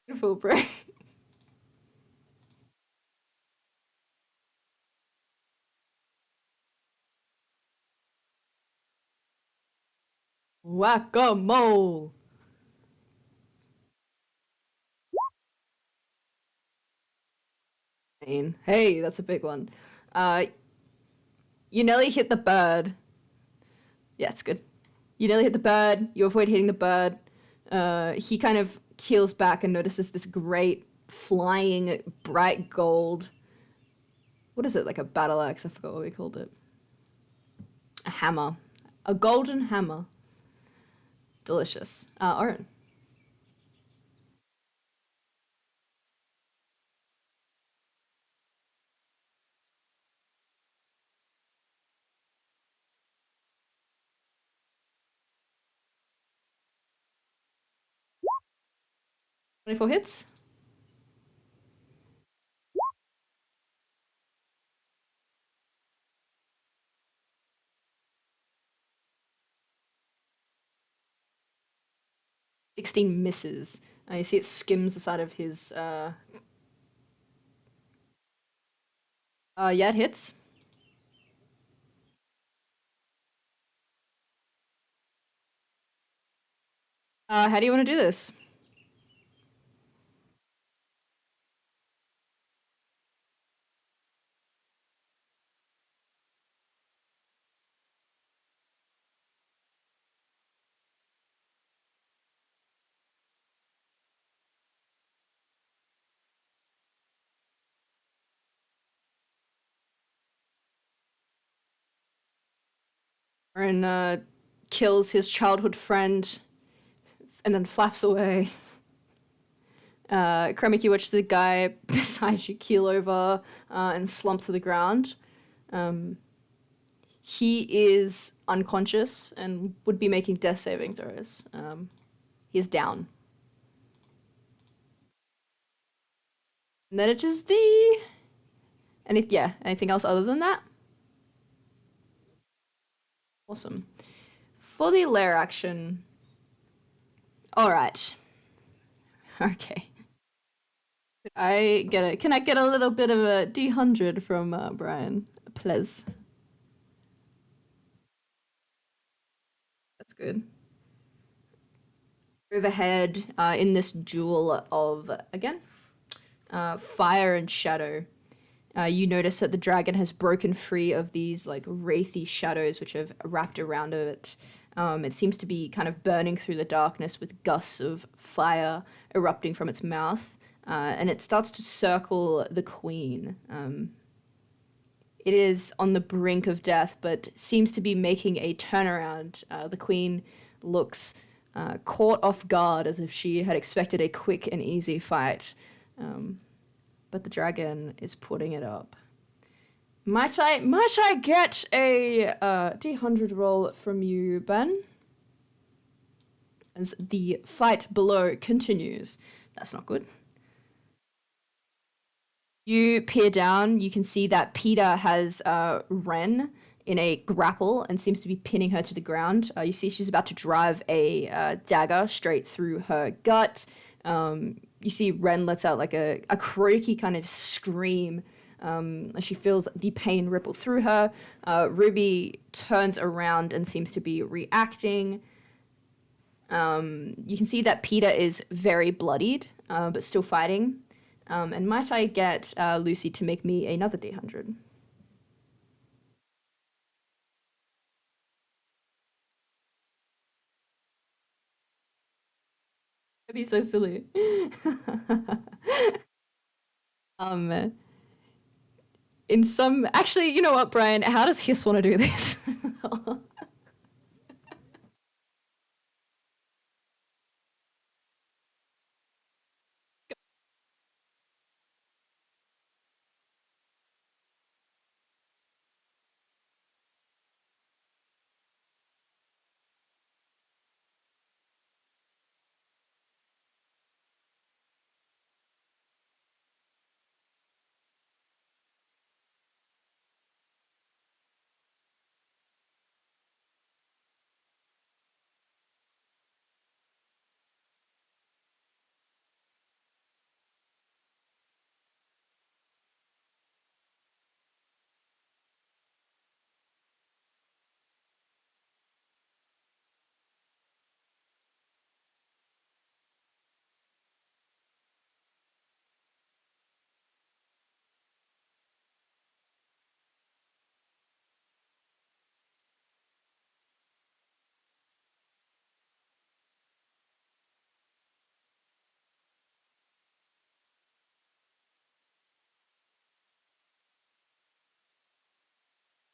Beautiful, bro. Whack-a-mole. Hey, that's a big one. Uh, you nearly hit the bird. Yeah, it's good. You nearly hit the bird. You avoid hitting the bird. He kind of keels back and notices this great flying bright gold. What is it? Like a battle axe? I forgot what we called it. A hammer. A golden hammer. Delicious. Oren. 24 hits. 16 misses. You see it skims the side of his. Yeah, it hits. How do you want to do this? Oren kills his childhood friend and then flaps away. Kremek, you watch the guy beside you keel over and slump to the ground. He is unconscious and would be making death saving throws. He is down. And then it is the. Anything else other than that? Awesome. For the lair action. Alright. Okay. Can I get a little bit of a D100 from Brian? Please. That's good. Overhead, in this jewel of, again, fire and shadow, you notice that the dragon has broken free of these like wraithy shadows which have wrapped around it. It seems to be kind of burning through the darkness with gusts of fire erupting from its mouth, and it starts to circle the queen. It is on the brink of death, but seems to be making a turnaround. The queen looks caught off guard as if she had expected a quick and easy fight. But the dragon is putting it up. Might I get a D100 roll from you, Ben? As the fight below continues. That's not good. You peer down, you can see that Peter has Ren in a grapple and seems to be pinning her to the ground. You see she's about to drive a dagger straight through her gut. You see Ren lets out like a croaky kind of scream as she feels the pain ripple through her. Ruby turns around and seems to be reacting. You can see that Peter is very bloodied, but still fighting. And might I get Lucy to make me another D100? That'd be so silly. um, in some, actually, you know what, Brian? How does Hiss want to do this?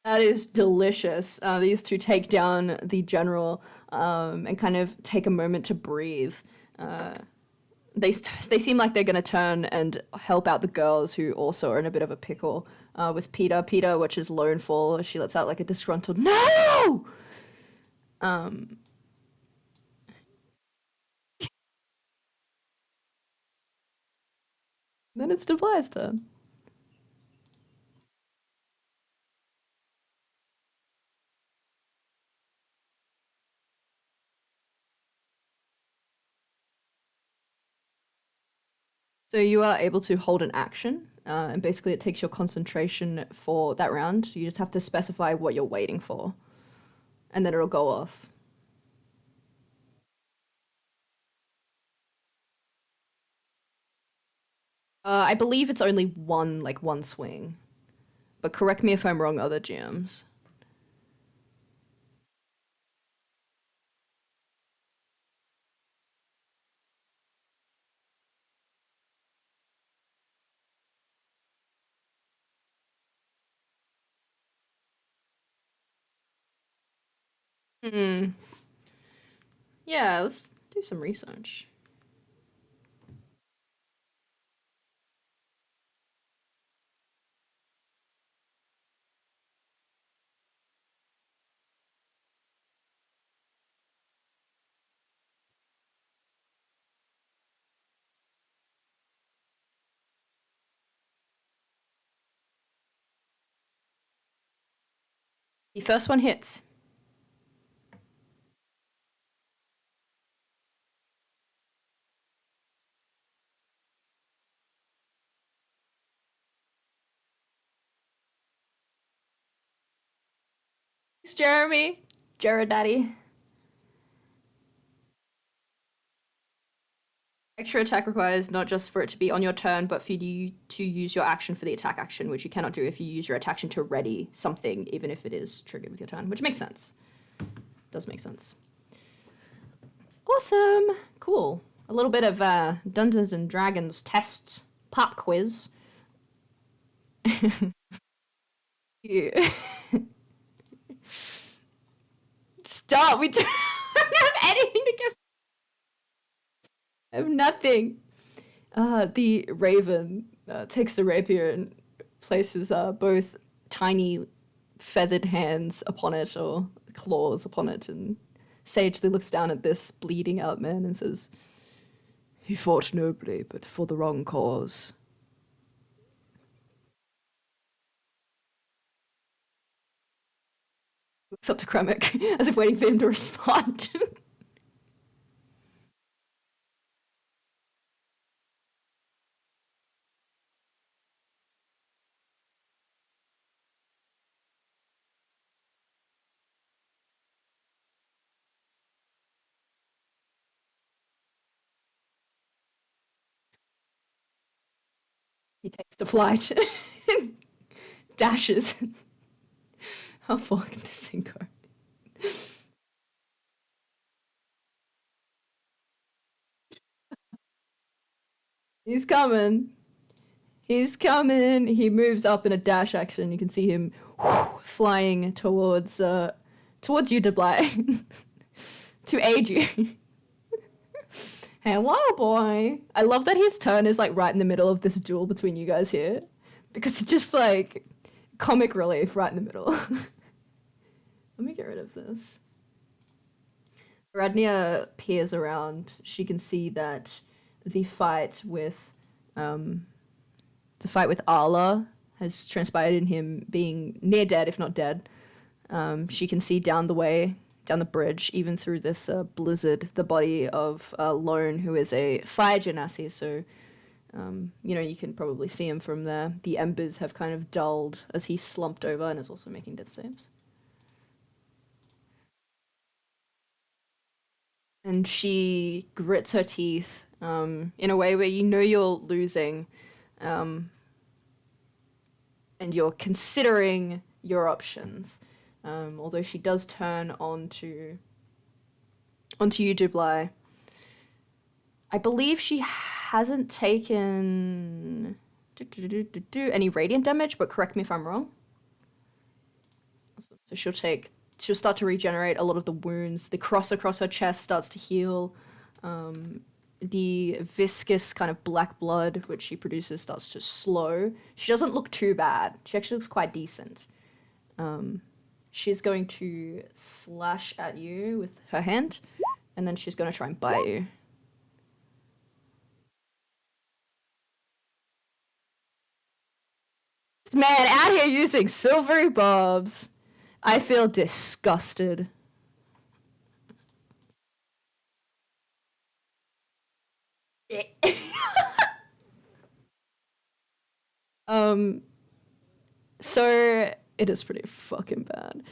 That is delicious. These two take down the general and kind of take a moment to breathe. Uh, they seem like they're going to turn and help out the girls who also are in a bit of a pickle. With Peter, which is lone fall, she lets out like a disgruntled no. Then it's Devlia's turn. So you are able to hold an action, and basically it takes your concentration for that round. You just have to specify what you're waiting for, and then it'll go off. I believe it's only one swing, but correct me if I'm wrong, other GMs. Hmm. Yeah, let's do some research. The first one hits. Thanks, Jeremy. Jared Daddy. Extra attack requires not just for it to be on your turn, but for you to use your action for the attack action, which you cannot do if you use your attack action to ready something, even if it is triggered with your turn, which makes sense. Does make sense. Awesome. Cool. A little bit of Dungeons and Dragons tests. Pop quiz. Yeah. Stop. We don't have anything to give. I have nothing. The raven takes the rapier and places both tiny feathered hands upon it, or claws upon it, and sagely looks down at this bleeding out man and says, "He fought nobly, but for the wrong cause." Looks up to Kremek as if waiting for him to respond. He takes to flight. Dashes. How far can this thing go? He's coming. He's coming. He moves up in a dash action. You can see him flying towards you, Deblay, to aid you. Hello, boy. I love that his turn is like right in the middle of this duel between you guys here, because it's just like comic relief right in the middle. Let me get rid of this. Radnia peers around. She can see that the fight with Arla has transpired in him being near dead, if not dead. She can see down the way, down the bridge, even through this blizzard, the body of Lone, who is a fire genasi. So, you can probably see him from there. The embers have kind of dulled as he slumped over and is also making death saves. And she grits her teeth in a way where you know you're losing, and you're considering your options. Although she does turn onto you, Dublai. I believe she hasn't taken any radiant damage, but correct me if I'm wrong. So she'll start to regenerate a lot of the wounds. The cross across her chest starts to heal. The viscous kind of black blood which she produces starts to slow. She doesn't look too bad. She actually looks quite decent. She's going to slash at you with her hand, and then she's going to try and bite you. This man out here using silvery bobs. I feel disgusted. So it is pretty fucking bad.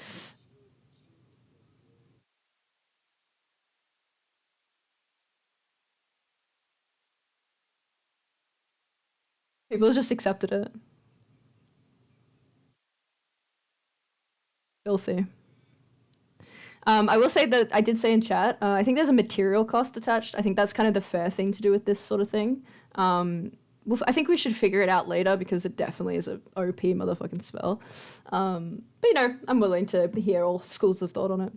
People just accepted it. Filthy. I will say that I did say in chat, I think there's a material cost attached. I think that's kind of the fair thing to do with this sort of thing. I think we should figure it out later because it definitely is a OP motherfucking spell. But I'm willing to hear all schools of thought on it.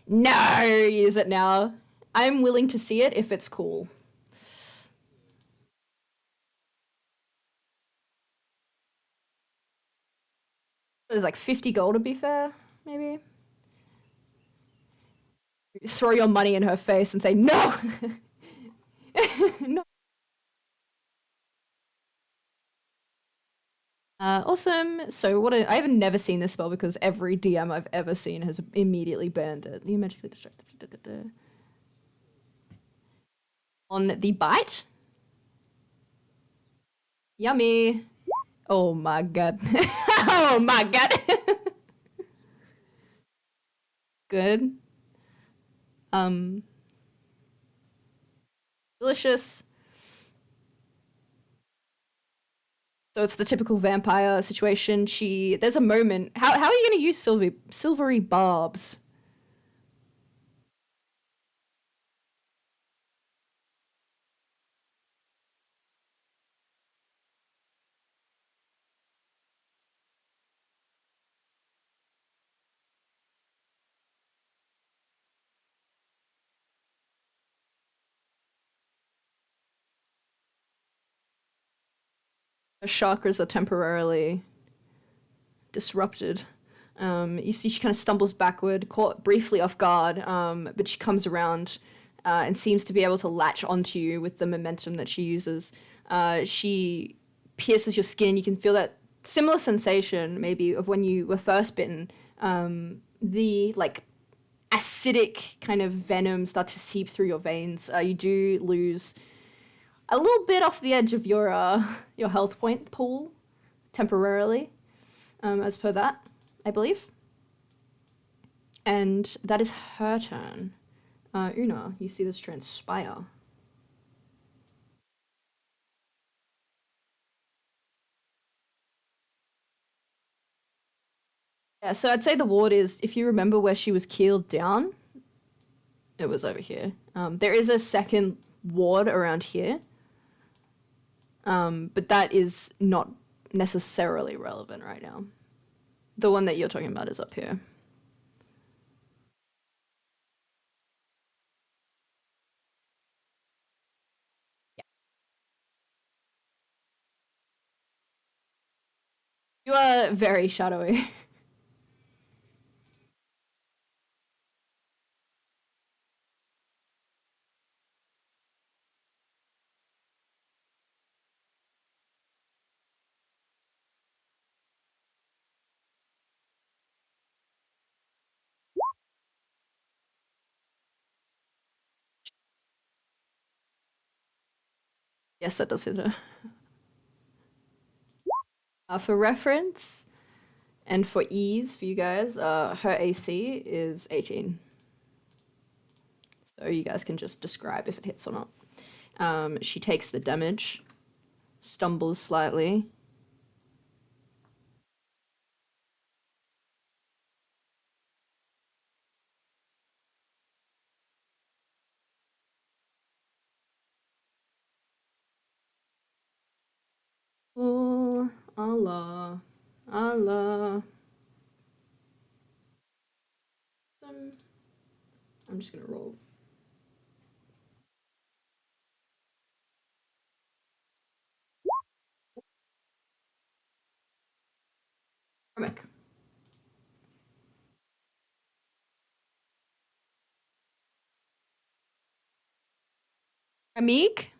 No, use it now. I'm willing to see it if it's cool. There's like 50 gold to be fair, maybe. Throw your money in her face and say, no! No. Awesome. So I have never seen this spell because every DM I've ever seen has immediately banned it. You magically distracted. On the bite. Yummy. Oh my god. Oh my god. Good. Um, delicious. So it's the typical vampire situation. There's a moment. How are you gonna use silvery barbs? Her chakras are temporarily disrupted. You see, she kind of stumbles backward, caught briefly off guard, but she comes around and seems to be able to latch onto you with the momentum that she uses. She pierces your skin. You can feel that similar sensation, maybe, of when you were first bitten. The like acidic kind of venom start to seep through your veins. You do lose a little bit off the edge of your health point pool temporarily, as per that, I believe. And that is her turn. Una, you see this transpire. Yeah, so I'd say the ward is, if you remember where she was keeled down, it was over here. There is a second ward around here, but that is not necessarily relevant right now. The one that you're talking about is up here. You are very shadowy. Yes, that does hit her. For reference and for ease for you guys, her AC is 18. So you guys can just describe if it hits or not. She takes the damage, stumbles slightly. Oh, Allah. Allah. I'm just gonna roll. Remick. Amik?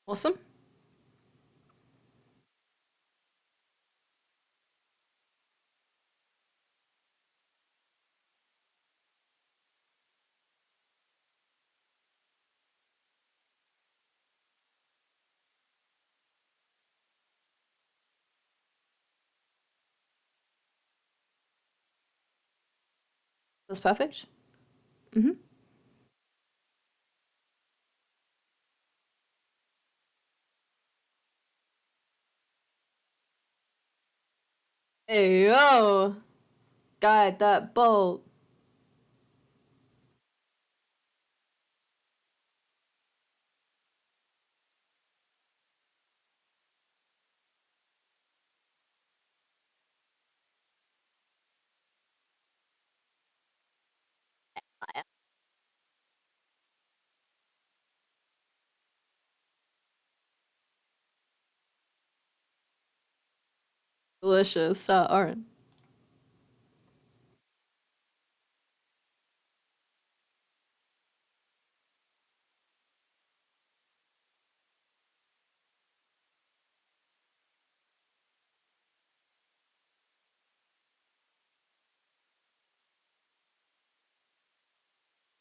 Awesome. That's perfect. Mm-hmm. Hey, yo! Guide that bolt. Delicious. Aaron.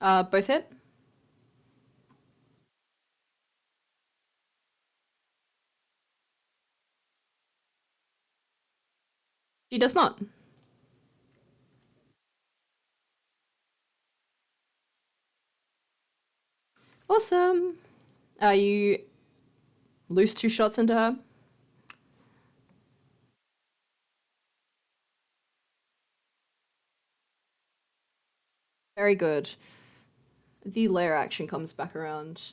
Both hit. She does not. Awesome. You loose two shots into her. Very good. The layer action comes back around.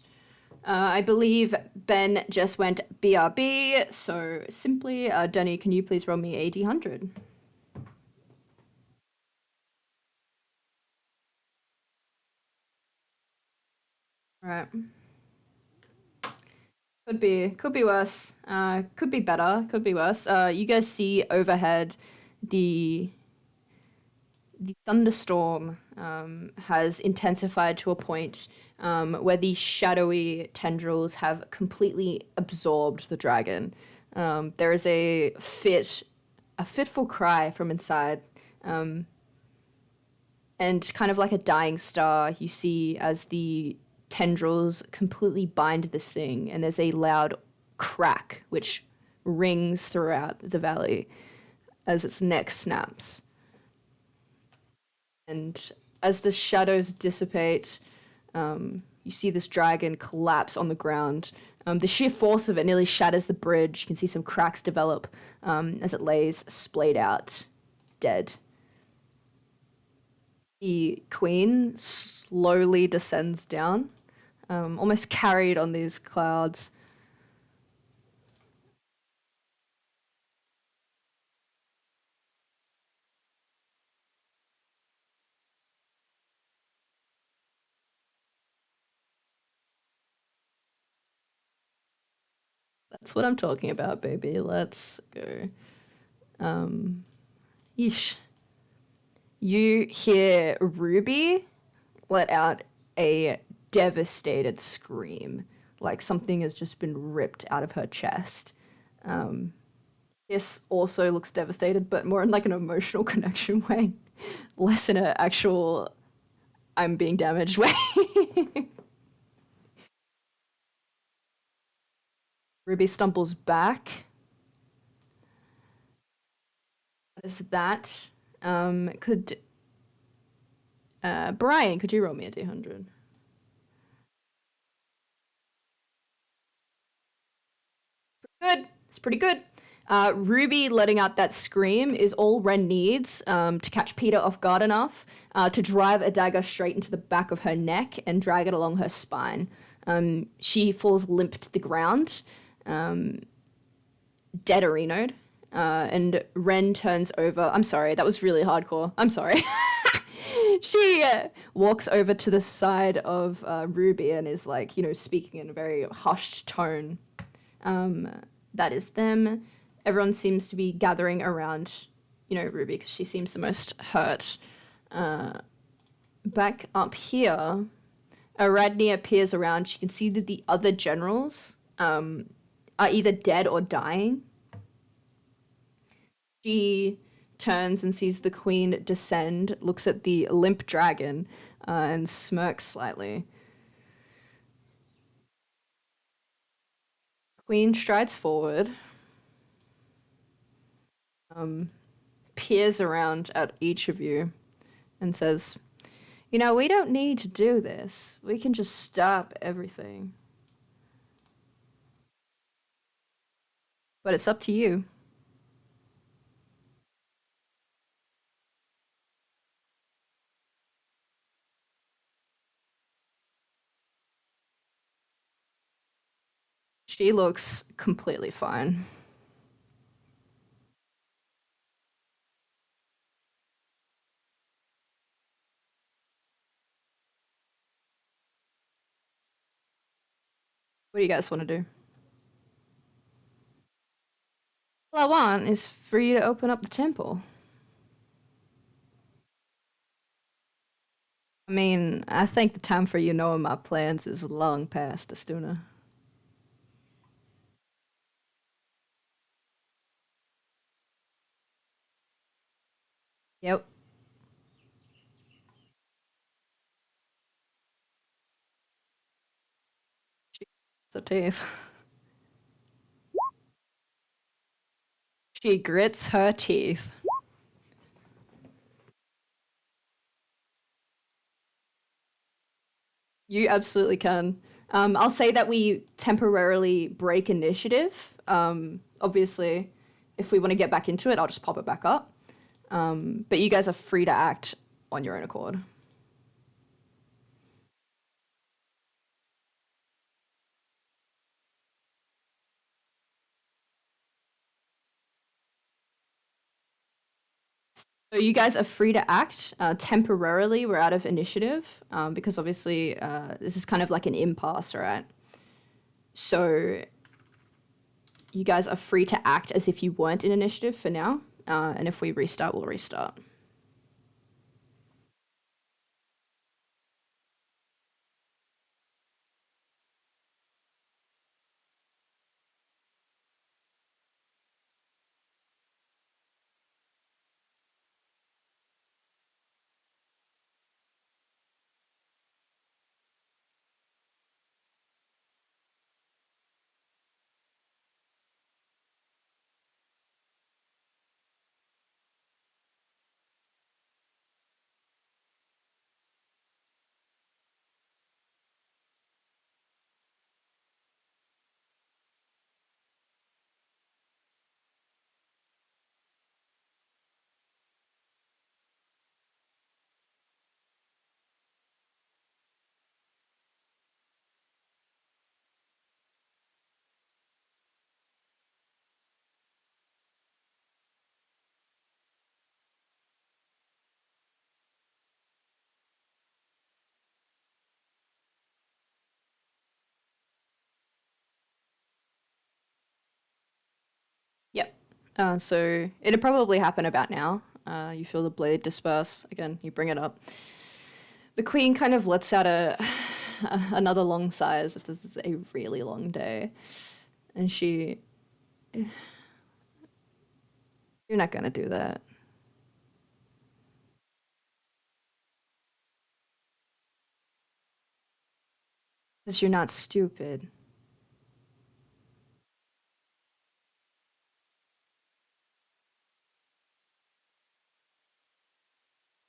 I believe Ben just went BRB, so simply, Denny, can you please roll me a D100? Alright. Could be worse. Could be better. Could be worse. You guys see overhead the the thunderstorm has intensified to a point where these shadowy tendrils have completely absorbed the dragon. There is a fitful cry from inside, and kind of like a dying star, you see as the tendrils completely bind this thing, and there's a loud crack which rings throughout the valley as its neck snaps. And as the shadows dissipate, you see this dragon collapse on the ground. The sheer force of it nearly shatters the bridge. You can see some cracks develop as it lays splayed out, dead. The queen slowly descends down, almost carried on these clouds. That's what I'm talking about, baby. Let's go. Yeesh. You hear Ruby let out a devastated scream, like something has just been ripped out of her chest. This also looks devastated, but more in like an emotional connection way, less in an actual I'm being damaged way. Ruby stumbles back. Is that could Brian? Could you roll me a d100? Good. It's pretty good. Ruby letting out that scream is all Ren needs to catch Peter off guard enough to drive a dagger straight into the back of her neck and drag it along her spine. She falls limp to the ground, dead Arenoed, and Ren turns over. I'm sorry, that was really hardcore. I'm sorry. She walks over to the side of Ruby and is like, speaking in a very hushed tone. That is them. Everyone seems to be gathering around, Ruby because she seems the most hurt. Back up here, Aradnia appears around. She can see that the other generals are either dead or dying. She turns and sees the queen descend, looks at the limp dragon, and smirks slightly. Queen strides forward, peers around at each of you, and says, we don't need to do this. We can just stop everything. But it's up to you. She looks completely fine. What do you guys want to do? All I want is for you to open up the temple. I mean, I think the time for you knowing my plans is long past, Astuna. Yep. The teeth. She grits her teeth. You absolutely can. I'll say that we temporarily break initiative. Obviously, if we want to get back into it, I'll just pop it back up. But you guys are free to act on your own accord. So you guys are free to act temporarily. We're out of initiative because obviously this is kind of like an impasse, right? So you guys are free to act as if you weren't in initiative for now. And if we restart, we'll restart. Yep. So it'd probably happen about now. You feel the blade disperse. Again, you bring it up. The queen kind of lets out another long sigh as if this is a really long day. And she. You're not gonna do that. Because you're not stupid.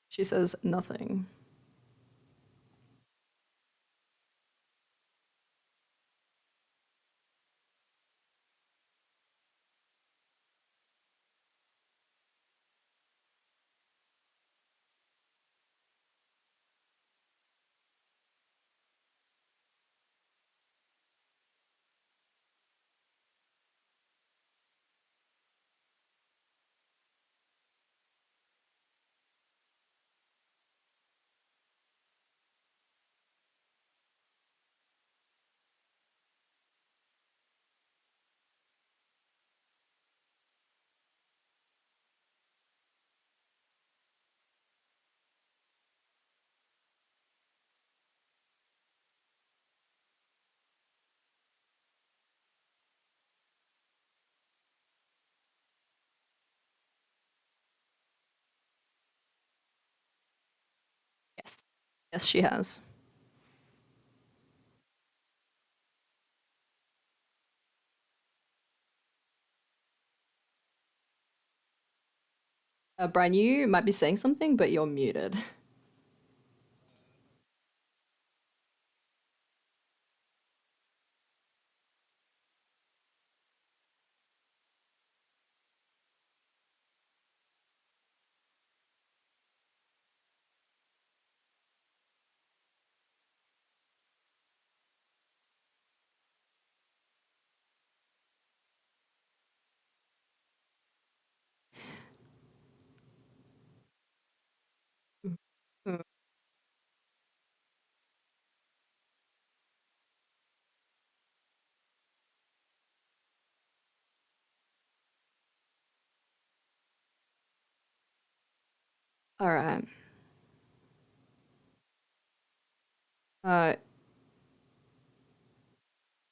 She says nothing. Yes. Yes, she has. Brian, you might be saying something, but you're muted. All right. Uh,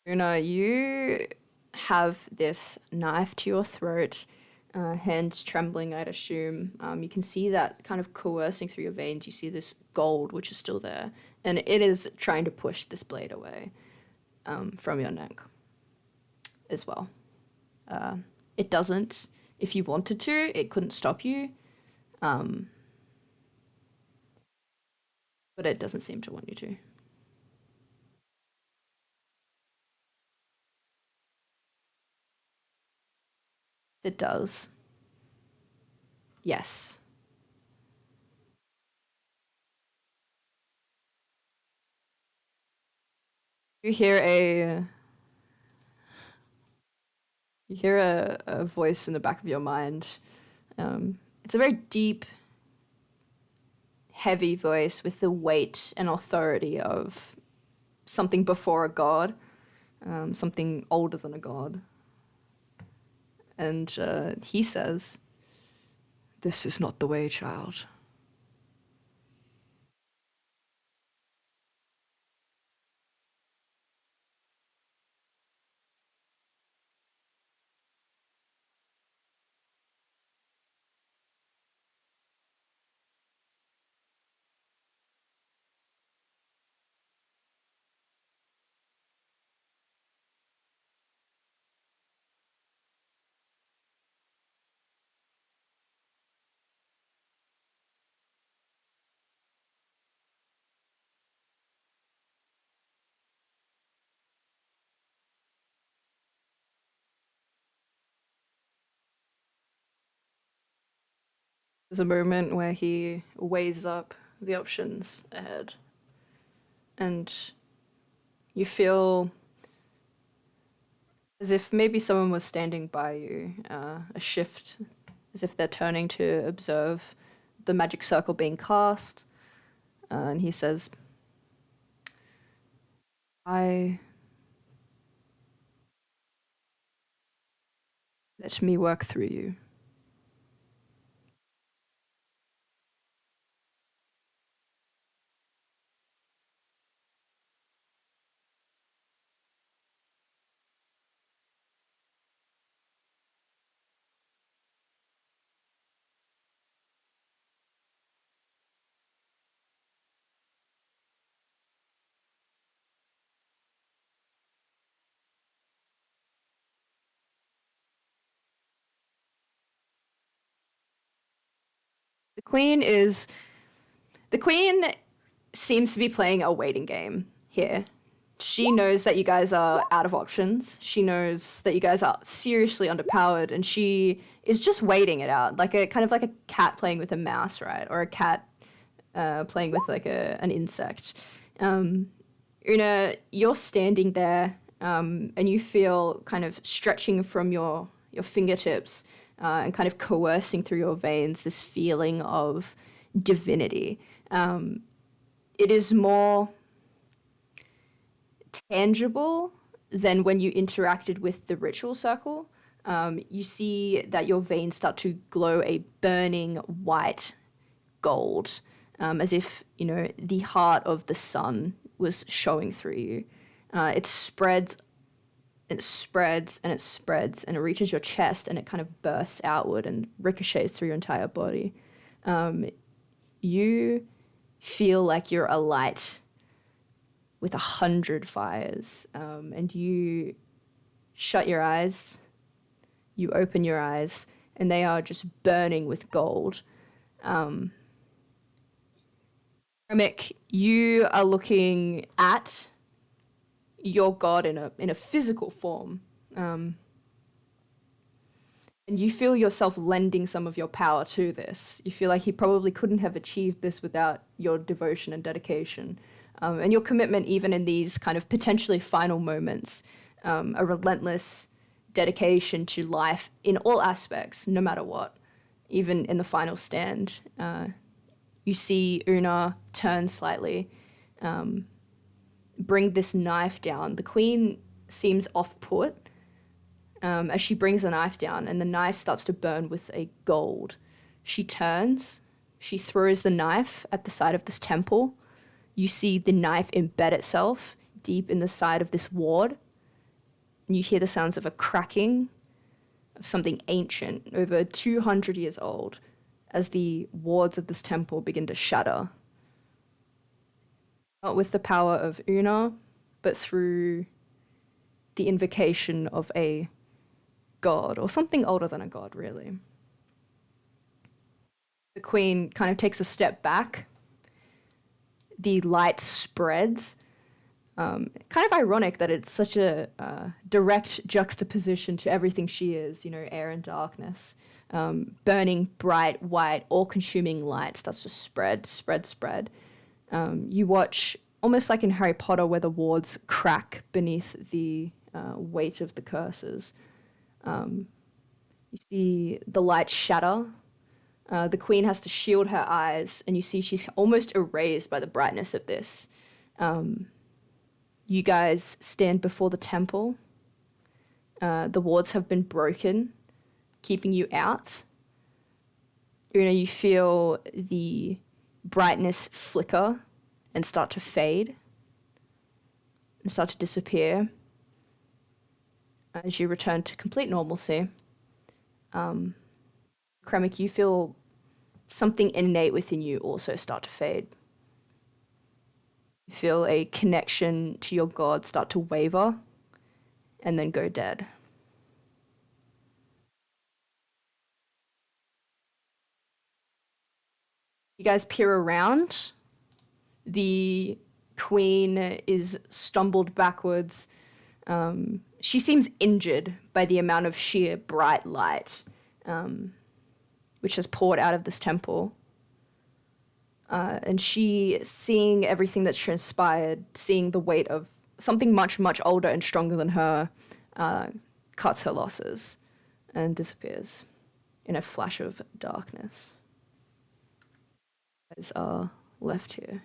Una, you have this knife to your throat, hands trembling, I'd assume. You can see that kind of coercing through your veins. You see this gold, which is still there, and it is trying to push this blade away. from your neck as well. It doesn't. If you wanted to, it couldn't stop you, um, but it doesn't seem to want you to. It does. Yes. You hear a a voice in the back of your mind. It's a very deep, heavy voice with the weight and authority of something before a god, something older than a god. And he says, "This is not the way, child." There's a moment where he weighs up the options ahead, and you feel as if maybe someone was standing by you, a shift, as if they're turning to observe the magic circle being cast. And he says, "I let me work through you." The queen is the queen seems to be playing a waiting game here. She knows that you guys are out of options. She knows that you guys are seriously underpowered, and she is just waiting it out, like a kind of like a cat playing with a mouse, right? Or a cat playing with like an insect. Una, you're standing there, and you feel kind of stretching from your fingertips and kind of coercing through your veins this feeling of divinity. It is more tangible than when you interacted with the ritual circle. You see that your veins start to glow a burning white gold, as if, you know, the heart of the sun was showing through you. It spreads and it spreads and it spreads and it reaches your chest and it kind of bursts outward and ricochets through your entire body. You feel like you're alight with 100 fires, and you shut your eyes, you open your eyes, and they are just burning with gold. Remick, you are looking at your god in a physical form, and you feel yourself lending some of your power to this. You feel like he probably couldn't have achieved this without your devotion and dedication, and your commitment, even in these kind of potentially final moments, a relentless dedication to life in all aspects, no matter what, even in the final stand. You see Una turn slightly, bring this knife down. The queen seems off put as she brings the knife down, and the knife starts to burn with a gold. She turns, she throws the knife at the side of this temple. You see the knife embed itself deep in the side of this ward, and you hear the sounds of a cracking of something ancient, over 200 years old, as the wards of this temple begin to shatter. Not with the power of Una, but through the invocation of a god, or something older than a god, really. The queen kind of takes a step back. The light spreads. Kind of ironic that it's such a direct juxtaposition to everything she is, air and darkness. Burning, bright, white, all-consuming light starts to spread, spread, spread. You watch, almost like in Harry Potter, where the wards crack beneath the weight of the curses. You see the light shatter. The queen has to shield her eyes, and you see she's almost erased by the brightness of this. You guys stand before the temple. The wards have been broken, keeping you out. You feel the brightness flicker and start to fade and start to disappear as you return to complete normalcy. Kremik, you feel something innate within you also start to fade. You feel a connection to your god start to waver and then go dead. You guys peer around. The queen is stumbled backwards. She seems injured by the amount of sheer bright light which has poured out of this temple. And she, seeing everything that's transpired, seeing the weight of something much, much older and stronger than her, cuts her losses and disappears in a flash of darkness. You guys are left here.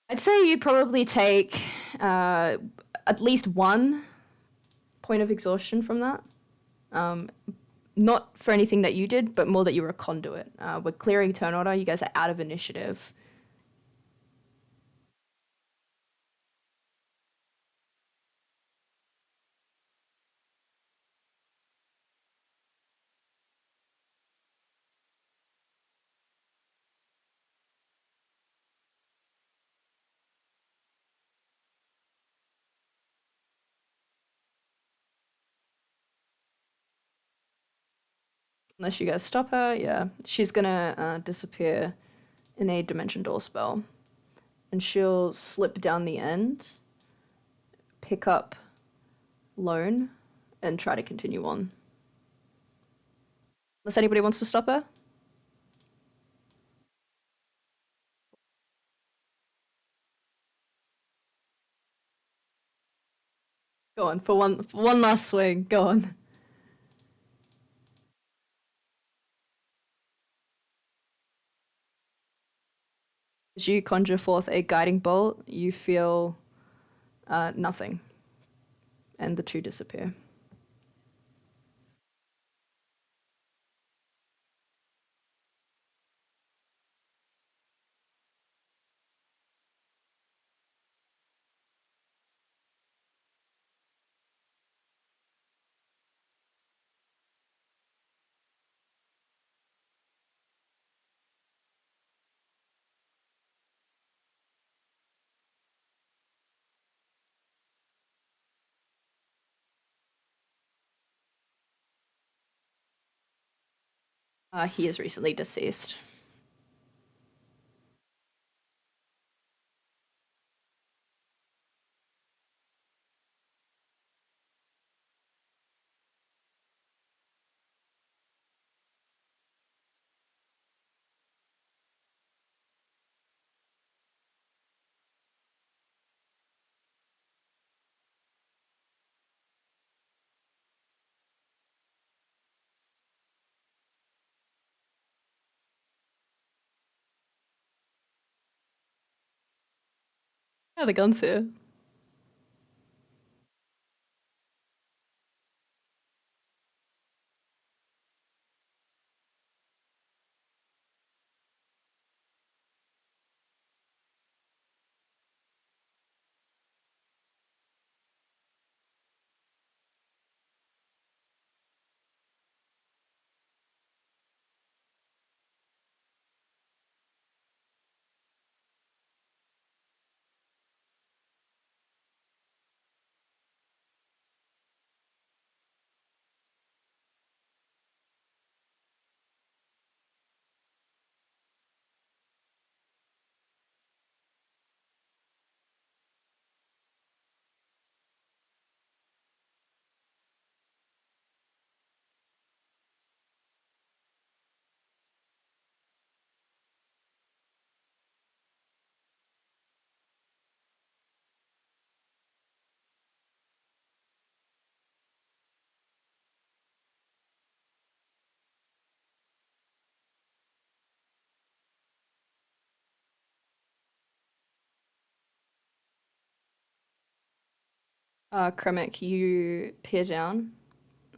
I'd say you'd probably take at least 1 point of exhaustion from that. Not for anything that you did, but more that you were a conduit. We're clearing turn order. You guys are out of initiative. Unless you guys stop her, yeah. She's gonna disappear in a dimension door spell. And she'll slip down the end, pick up Lone, and try to continue on. Unless anybody wants to stop her? Go on, for one last swing, go on. As you conjure forth a guiding bolt, you feel nothing. And the two disappear. He is recently deceased. Yeah, the gun's here. Kremik, you peer down.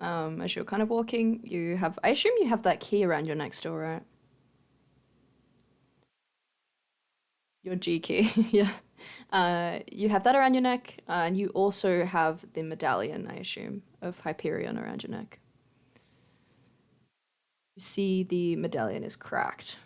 As you're kind of walking, you have, I assume you have that key around your neck still, right? Your G key, yeah. You have that around your neck, and you also have the medallion, I assume, of Hyperion around your neck. You see the medallion is cracked.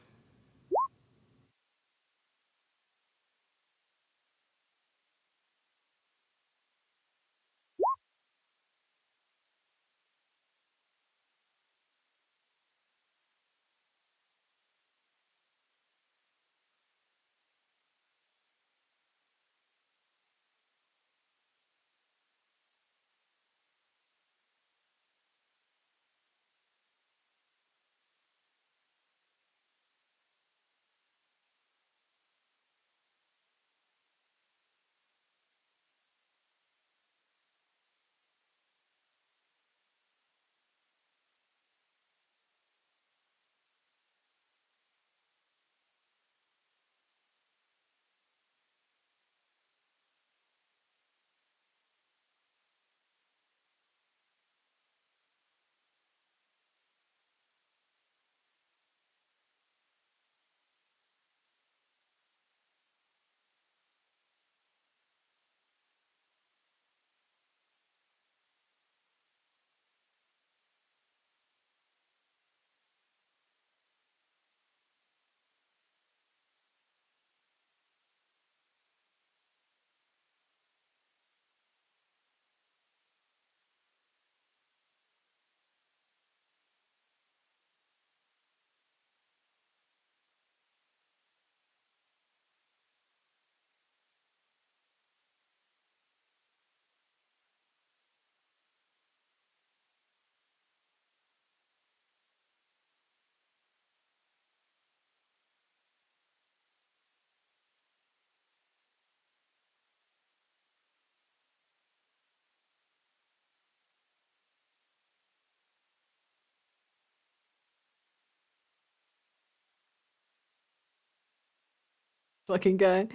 Fucking guy.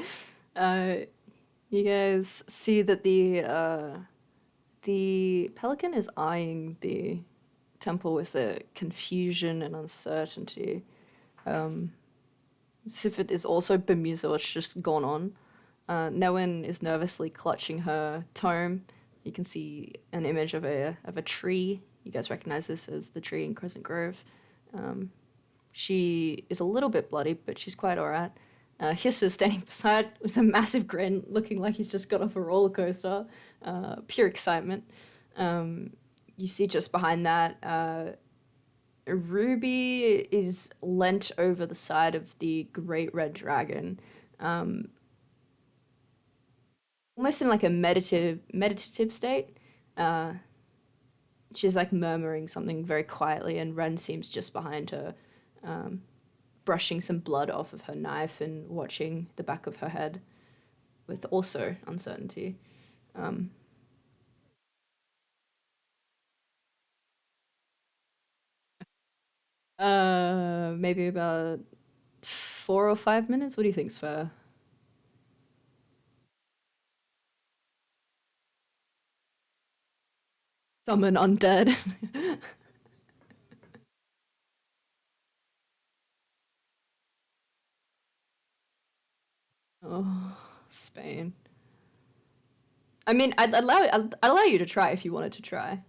Uh, you guys see that the pelican is eyeing the temple with a confusion and uncertainty. As if it is also bemused what's just gone on. Noen is nervously clutching her tome. You can see an image of a tree. You guys recognize this as the tree in Crescent Grove. She is a little bit bloody, but she's quite alright. Hiss is standing beside with a massive grin, looking like he's just got off a roller coaster. Pure excitement. You see just behind that, Ruby is leant over the side of the great red dragon, almost in like a meditative state. Uh, she's like murmuring something very quietly, and Ren seems just behind her, brushing some blood off of her knife and watching the back of her head with also uncertainty. Maybe about 4 or 5 minutes. What do you think's fair? Summon undead. Oh, Spain. I mean, I'd allow you to try if you wanted to try.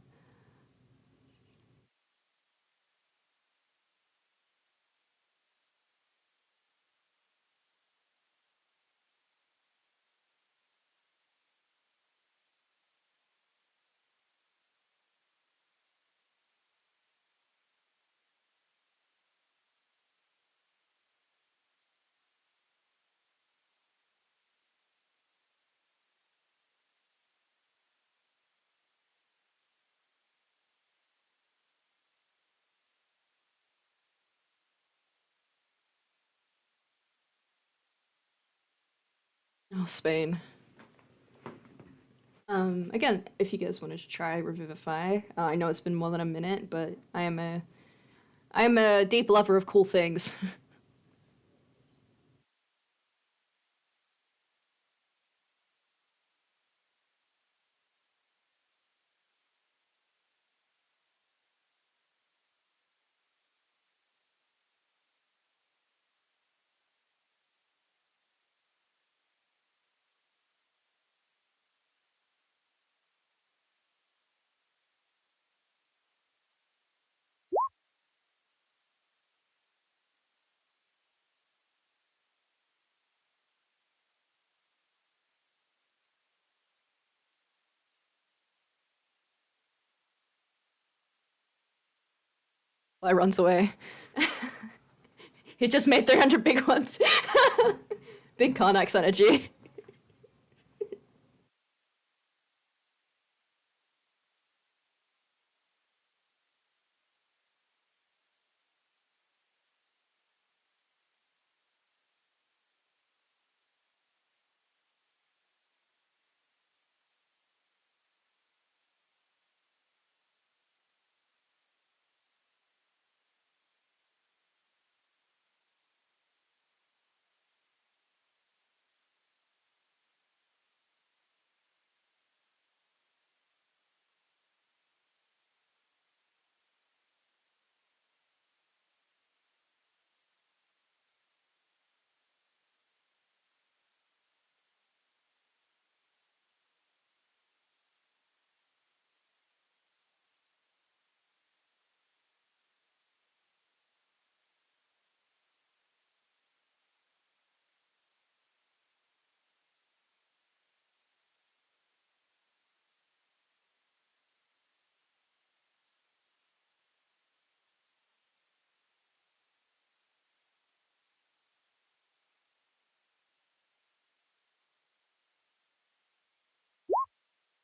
Oh, Spain. Again, if you guys wanted to try Revivify, I know it's been more than a minute, but I am a deep lover of cool things. I runs away. He just made 300 big ones. Big Carnax energy.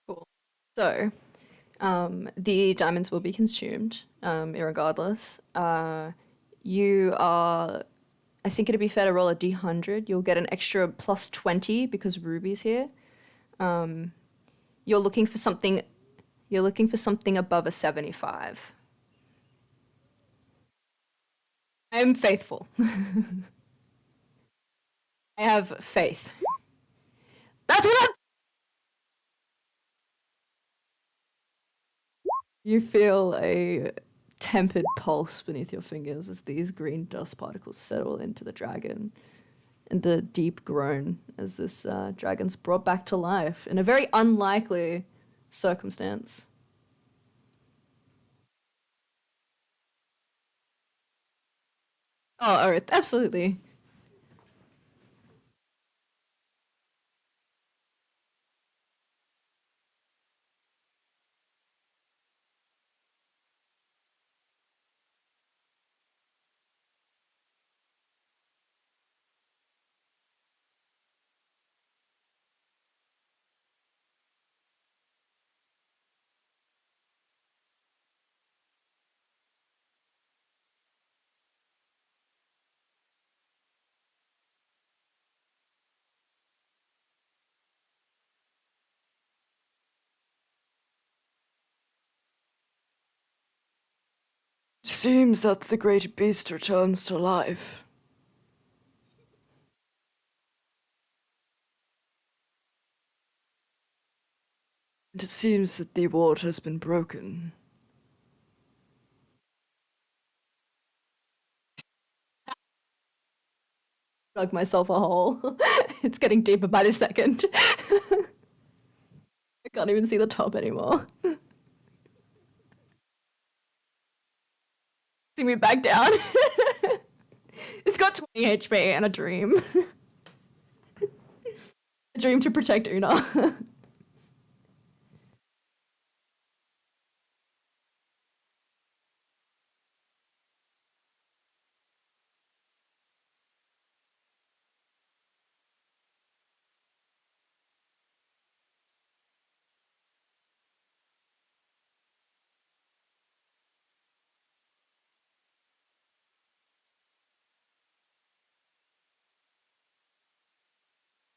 Cool. So, the diamonds will be consumed, irregardless. You are, I think it'd be fair to roll a d100. You'll get an extra plus 20 because Ruby's here. You're looking for something. You're looking for something above a 75. I'm faithful. I have faith. That's what I'm. You feel a tempered pulse beneath your fingers as these green dust particles settle into the dragon, and a deep groan as this dragon's brought back to life in a very unlikely circumstance. Oh, all right, absolutely. Seems that the great beast returns to life. And it seems that the ward has been broken. Dug myself a hole. It's getting deeper by the second. I can't even see the top anymore. See me back down. It's got 20 HP and a dream. A dream to protect Una.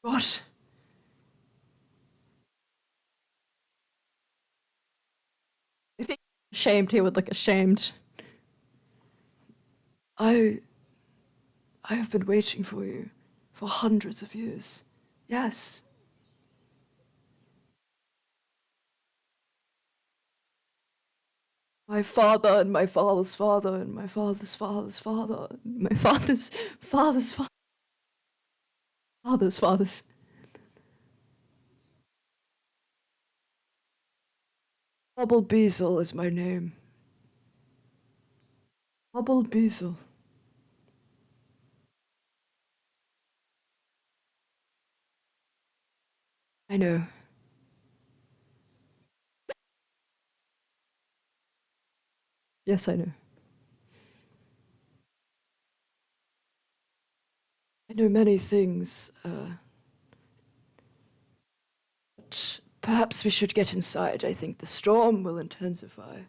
What? I think ashamed he would look ashamed. I. I have been waiting for you for hundreds of years. Yes. My father and my father's father and my father's father's father and my father's father's father's father's. Bubble Beazle is my name. Bubble Beazle. I know. Yes, I know. I know many things, but perhaps we should get inside. I think the storm will intensify.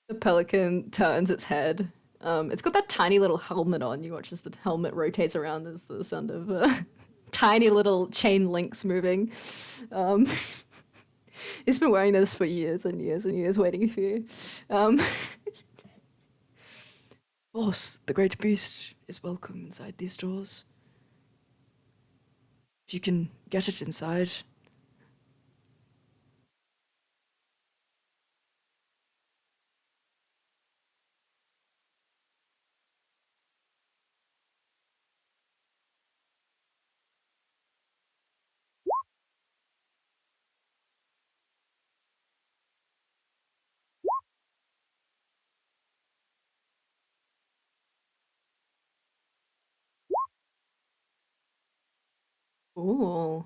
The pelican turns its head. It's got that tiny little helmet on. You watch as the helmet rotates around. There's the sound of tiny little chain links moving. Um, he's been wearing this for years and years and years, waiting for you. Um, Boss, the great beast is welcome inside these doors. If you can get it inside. ooh.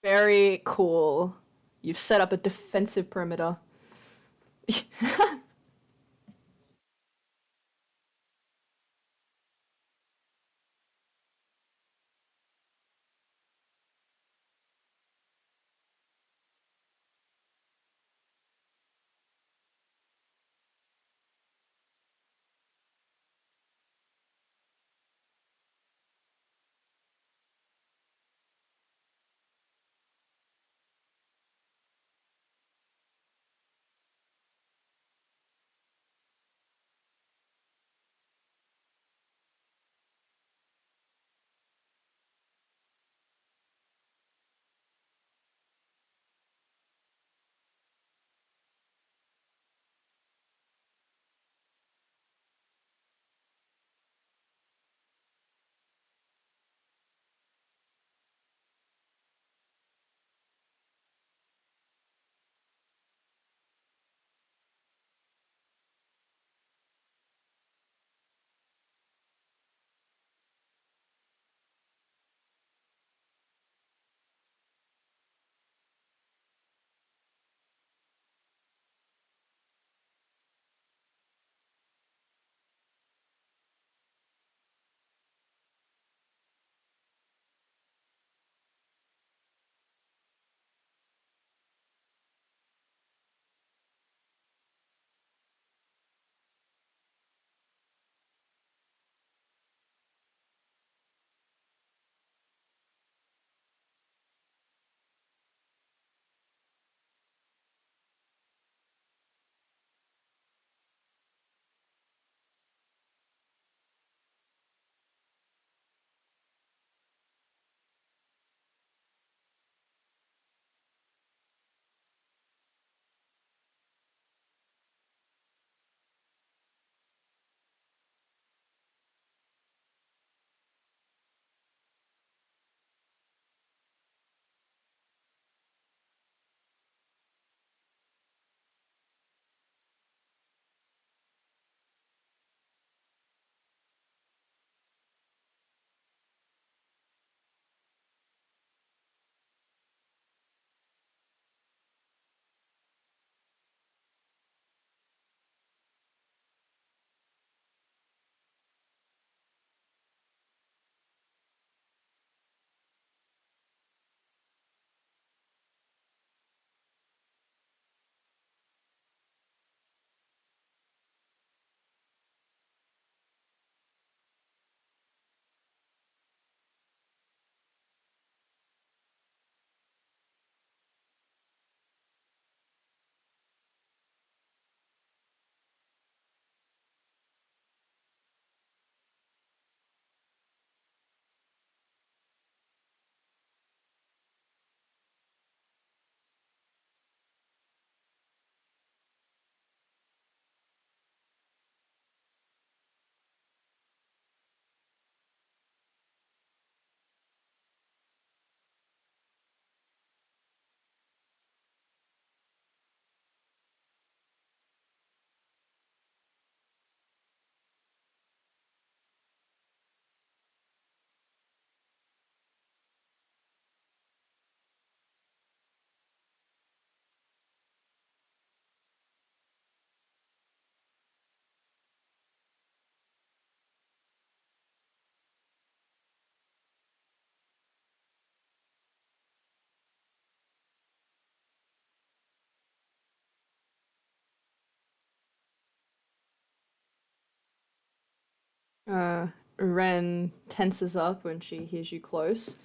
Very cool. You've set up a defensive perimeter. Uh, Ren tenses up when she hears you close.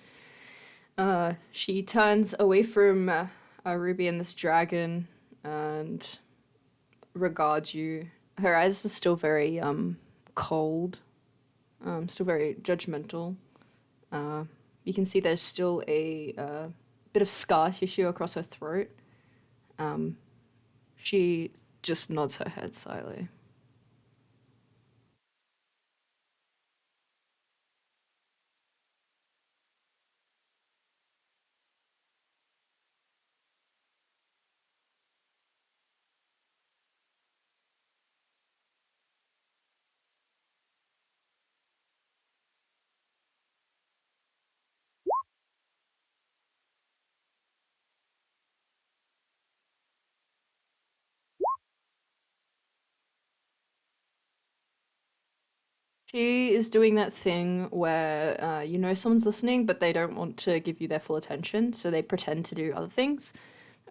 She turns away from Ruby and this dragon and regards you. Her eyes are still very cold, still very judgmental. Uh, you can see there's still a bit of scar tissue across her throat. Um, she just nods her head slightly. She is doing that thing where you know someone's listening, but they don't want to give you their full attention, so they pretend to do other things.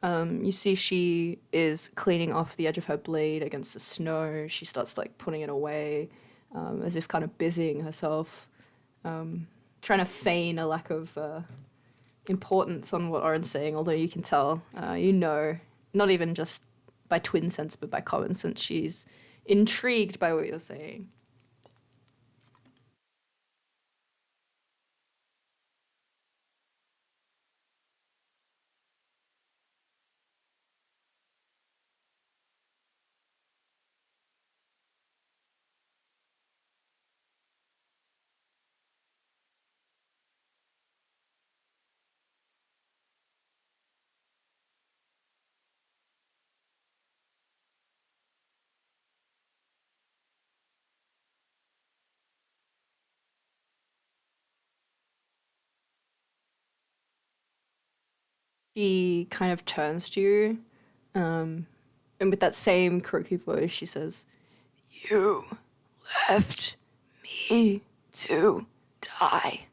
You see, she is cleaning off the edge of her blade against the snow. She starts like putting it away, as if kind of busying herself, trying to feign a lack of importance on what Oren's saying. Although you can tell, you know, not even just by twin sense, but by common sense, she's intrigued by what you're saying. She kind of turns to you, um, and with that same croaky voice, she says, You left me to die.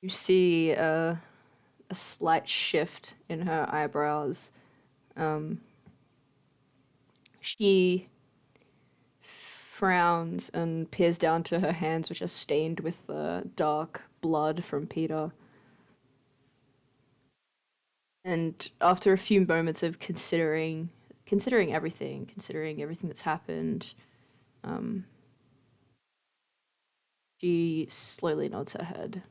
you see a slight shift in her eyebrows. Um, she frowns and peers down to her hands, which are stained with the dark blood from Peter. And after a few moments of considering everything that's happened, um, she slowly nods her head.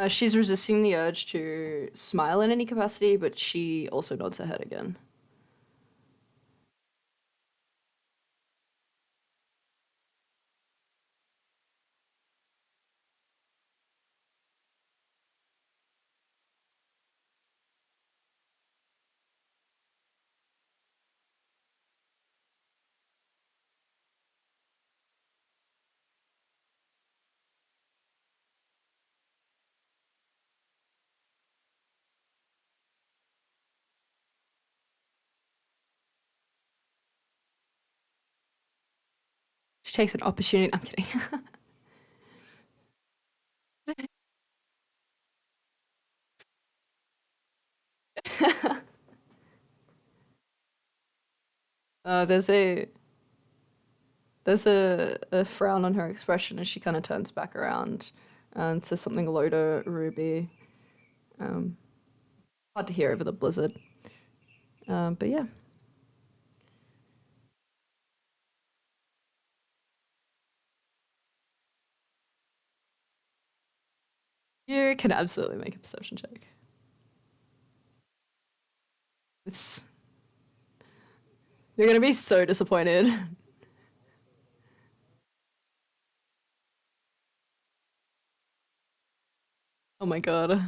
She's resisting the urge to smile in any capacity, but she also nods her head again. She takes an opportunity. I'm kidding. There's a frown on her expression as she kind of turns back around and says something low to Ruby. Hard to hear over the blizzard. But yeah. You can absolutely make a perception check. It's You're gonna be so disappointed. Oh my god.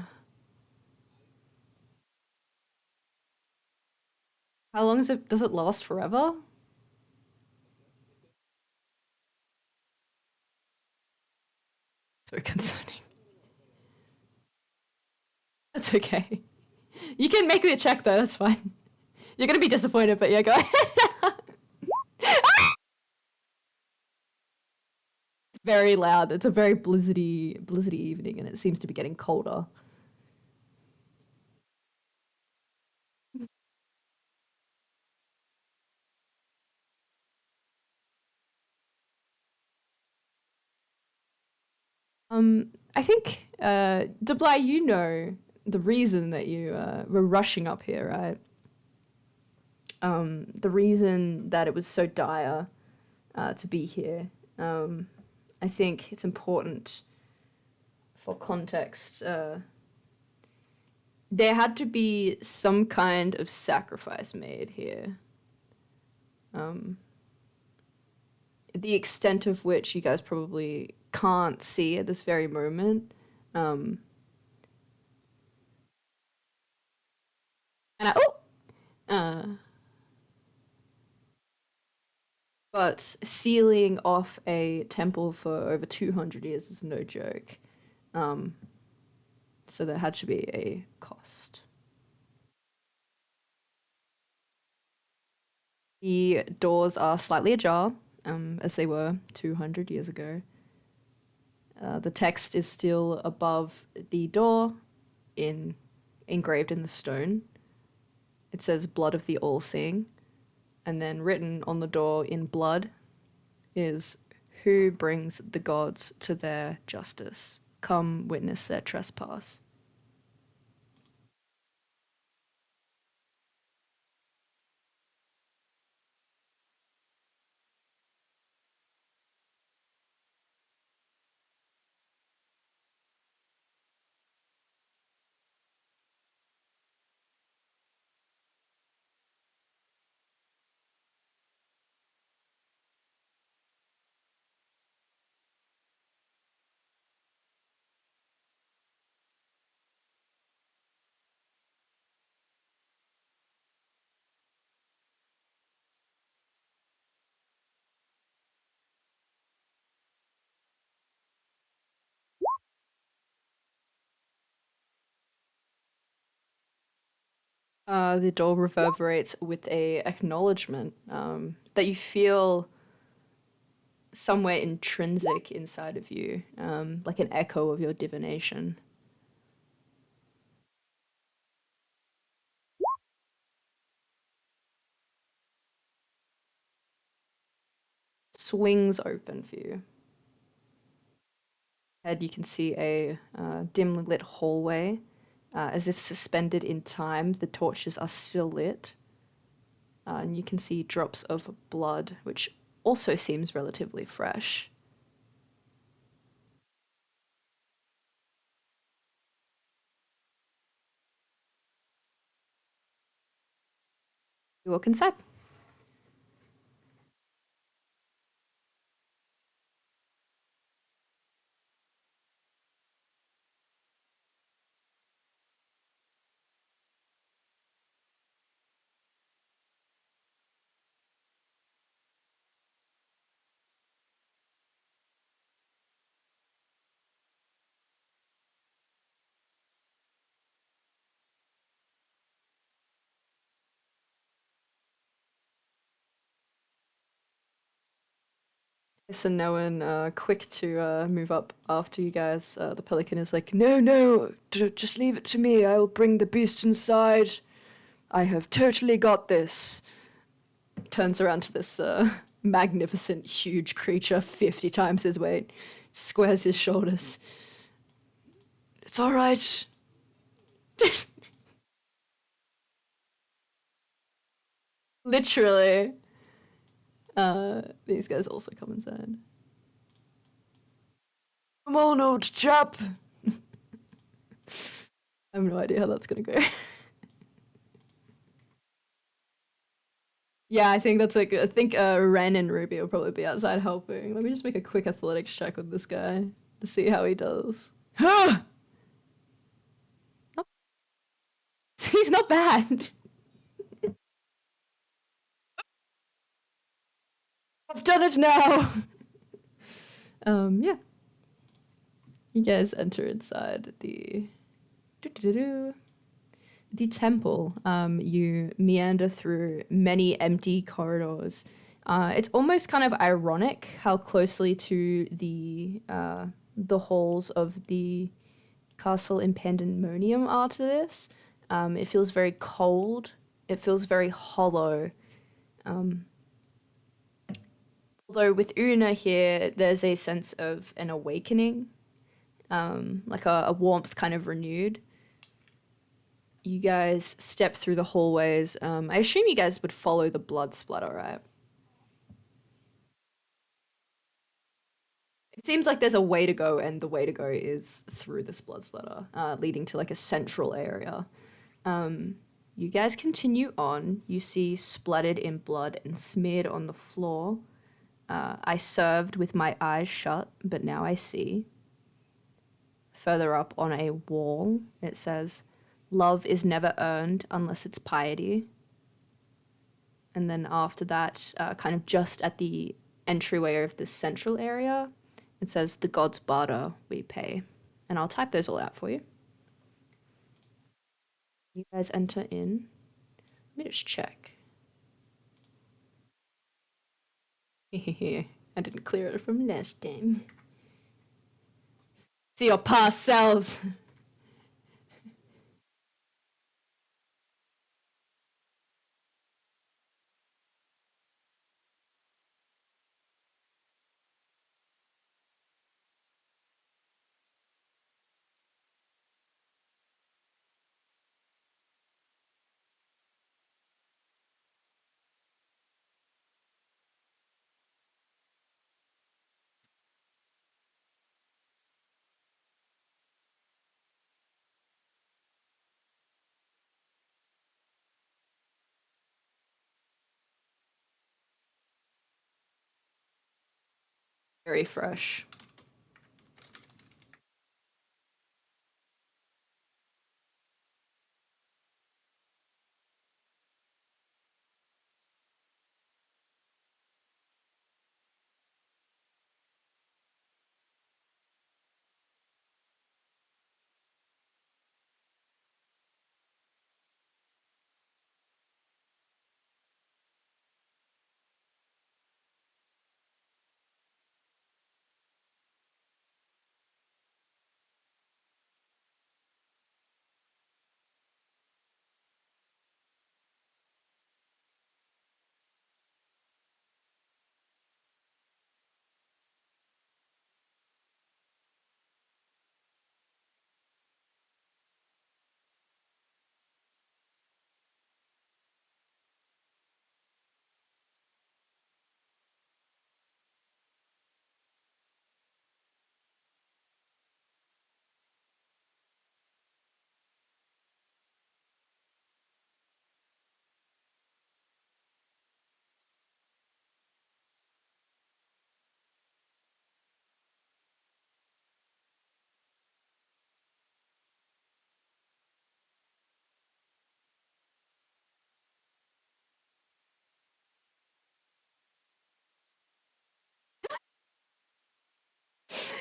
How long does it last forever? So concerning. That's okay. You can make the check though, that's fine. You're gonna be disappointed, but yeah, go ahead. It's very loud. It's a very blizzardy evening, and it seems to be getting colder. I think, Debly, you know the reason that you were rushing up here, right? The reason that it was so dire to be here. I think it's important for context. There had to be some kind of sacrifice made here. The extent of which you guys probably can't see at this very moment. And but sealing off a temple for over 200 years is no joke. So there had to be a cost. The doors are slightly ajar, as they were 200 years ago. The text is still above the door, engraved in the stone. It says "Blood of the All-Seeing," and then written on the door in blood is "Who brings the gods to their justice? Come witness their trespass." The door reverberates with a acknowledgement that you feel somewhere intrinsic inside of you, like an echo of your divination. Swings open for you. And you can see a dimly lit hallway, as if suspended in time. The torches are still lit, and you can see drops of blood, which also seems relatively fresh. You walk inside. So Noan, quick to move up after you guys. The pelican is like, no, no, just leave it to me. I will bring the beast inside. I have totally got this. turns around to this magnificent, huge creature, 50 times his weight, squares his shoulders. It's all right. Literally. These guys also come inside. Come on, old chap. I have no idea how that's gonna go. Yeah, I think that's like, I think Ren and Ruby will probably be outside helping. Let me just make a quick athletics check with this guy to see how he does. Huh! He's not bad. I've done it now. Yeah. You guys enter inside the the temple. You meander through many empty corridors. It's almost kind of ironic how closely to the halls of the castle in Pandemonium are to this. It feels very cold. It feels very hollow. Although with Una here, there's a sense of an awakening, like a warmth kind of renewed. You guys step through the hallways. I assume you guys would follow the blood splatter, right? It seems like there's a way to go, and the way to go is through this blood splatter, leading to like a central area. You guys continue on. You see splattered in blood and smeared on the floor. I served with my eyes shut, but now I see. Further up on a wall, it says, "Love is never earned unless it's piety." And then after that, kind of just at the entryway of this central area, it says, "The gods barter, we pay." And I'll type those all out for you. You guys enter in. Let me just check. I didn't clear it from last time. See your past selves. Very fresh.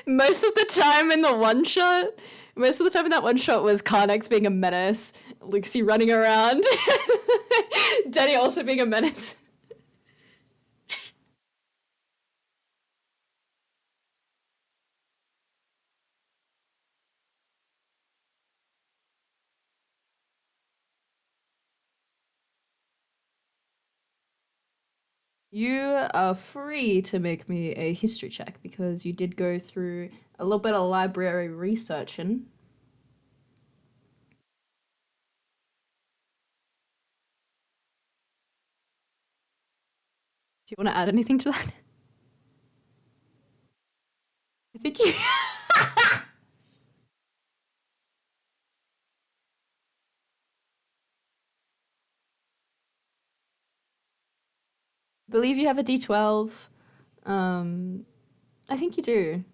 Most of the time in the one shot, most of the time in that one shot was Karnax being a menace, Luxie running around, Denny also being a menace. You are free to make me a history check because you did go through a little bit of library researching. Do you want to add anything to that? I think you. Believe you have a D12. Um, I think you do.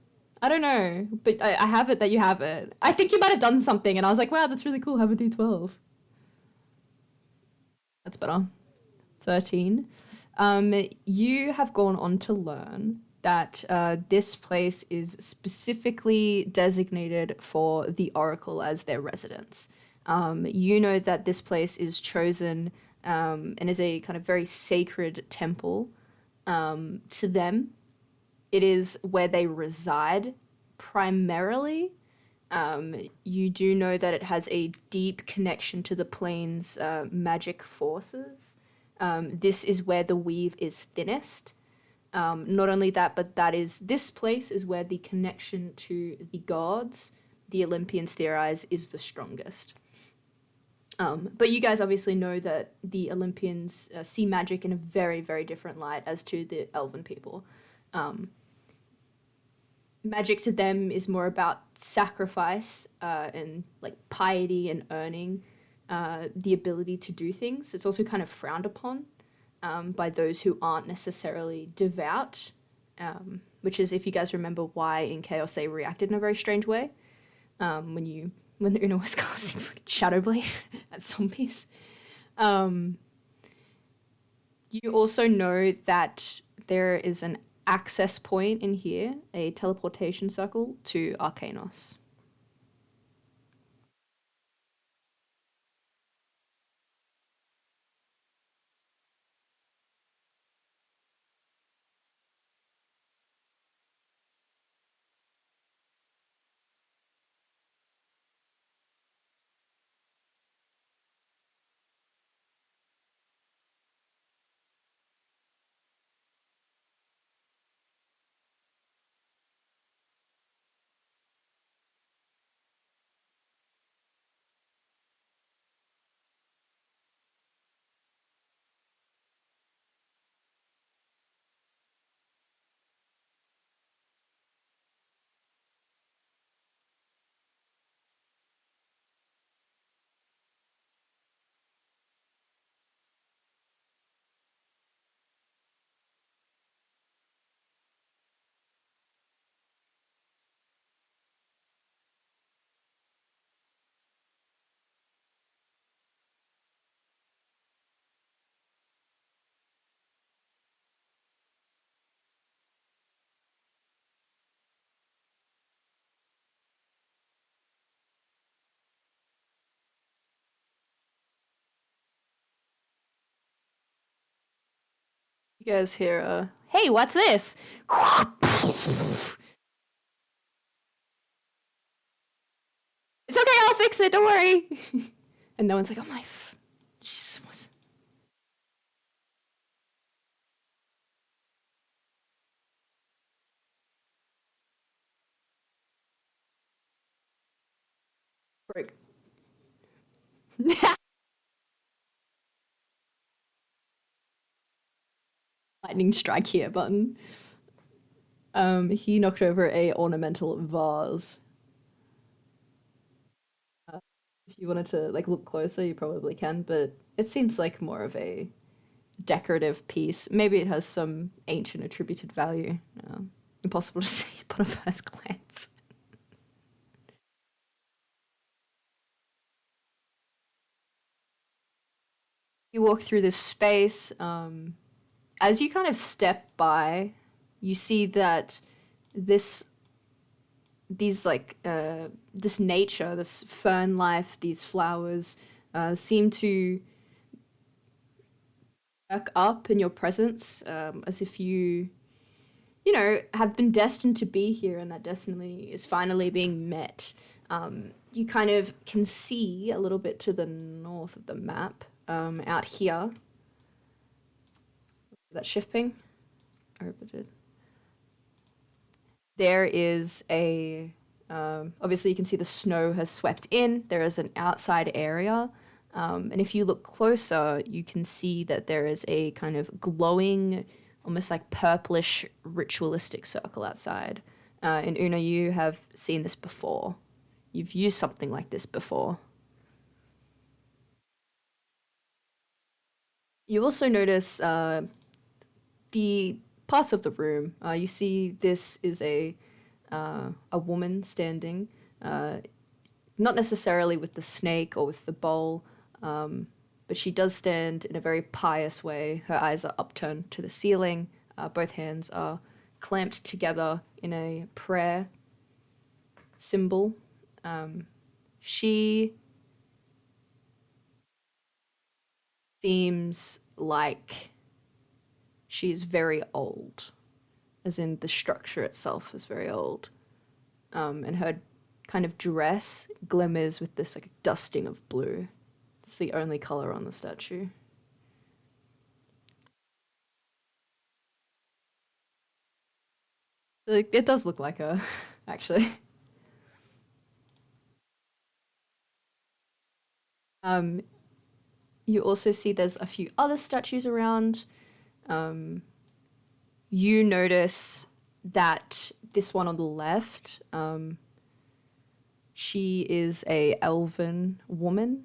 I don't know, but I have it that you have it. I think you might have done something, and I was like, wow, that's really cool. Have a D12. That's better. 13. You have gone on to learn that this place is specifically designated for the Oracle as their residence. You know that this place is chosen and is a kind of very sacred temple to them. It is where they reside primarily. You do know that it has a deep connection to the plane's magic forces. This is where the weave is thinnest. Not only that, but this place is where the connection to the gods, the Olympians theorize, is the strongest. But you guys obviously know that the Olympians see magic in a very, very different light as to the Elven people. Magic to them is more about sacrifice and like piety and earning the ability to do things. It's also kind of frowned upon by those who aren't necessarily devout, which is if you guys remember why in Chaos they reacted in a very strange way when the Una was casting Shadowblade at zombies. Um, you also know that there is an access point in here, a teleportation circle to Arcanos. You guys hear hey, what's this? It's okay, I'll fix it, don't worry. And no one's like, oh my. Jesus. Break. Lightning strike here button. He knocked over a ornamental vase. If you wanted to like look closer, you probably can, but it seems like more of a decorative piece. Maybe it has some ancient attributed value. Impossible to see upon a first glance. You walk through this space. As you kind of step by, you see that this these like this nature, this fern life, these flowers seem to work up in your presence, as if you know, have been destined to be here, and that destiny is finally being met. You kind of can see a little bit to the north of the map, out here. that shift ping? I hope it did. There is a obviously you can see the snow has swept in. There is an outside area. And if you look closer, you can see that there is a kind of glowing, almost like purplish ritualistic circle outside. And Una, you have seen this before. You've used something like this before. You also notice the parts of the room. You see this is a woman standing, not necessarily with the snake or with the bowl, but she does stand in a very pious way. Her eyes are upturned to the ceiling. Both hands are clamped together in a prayer symbol. She seems like she's very old, as in the structure itself is very old. And her kind of dress glimmers with this like dusting of blue. It's the only color on the statue. Like, it does look like her, actually. Um, you also see there's a few other statues around. You notice that this one on the left, she is a elven woman.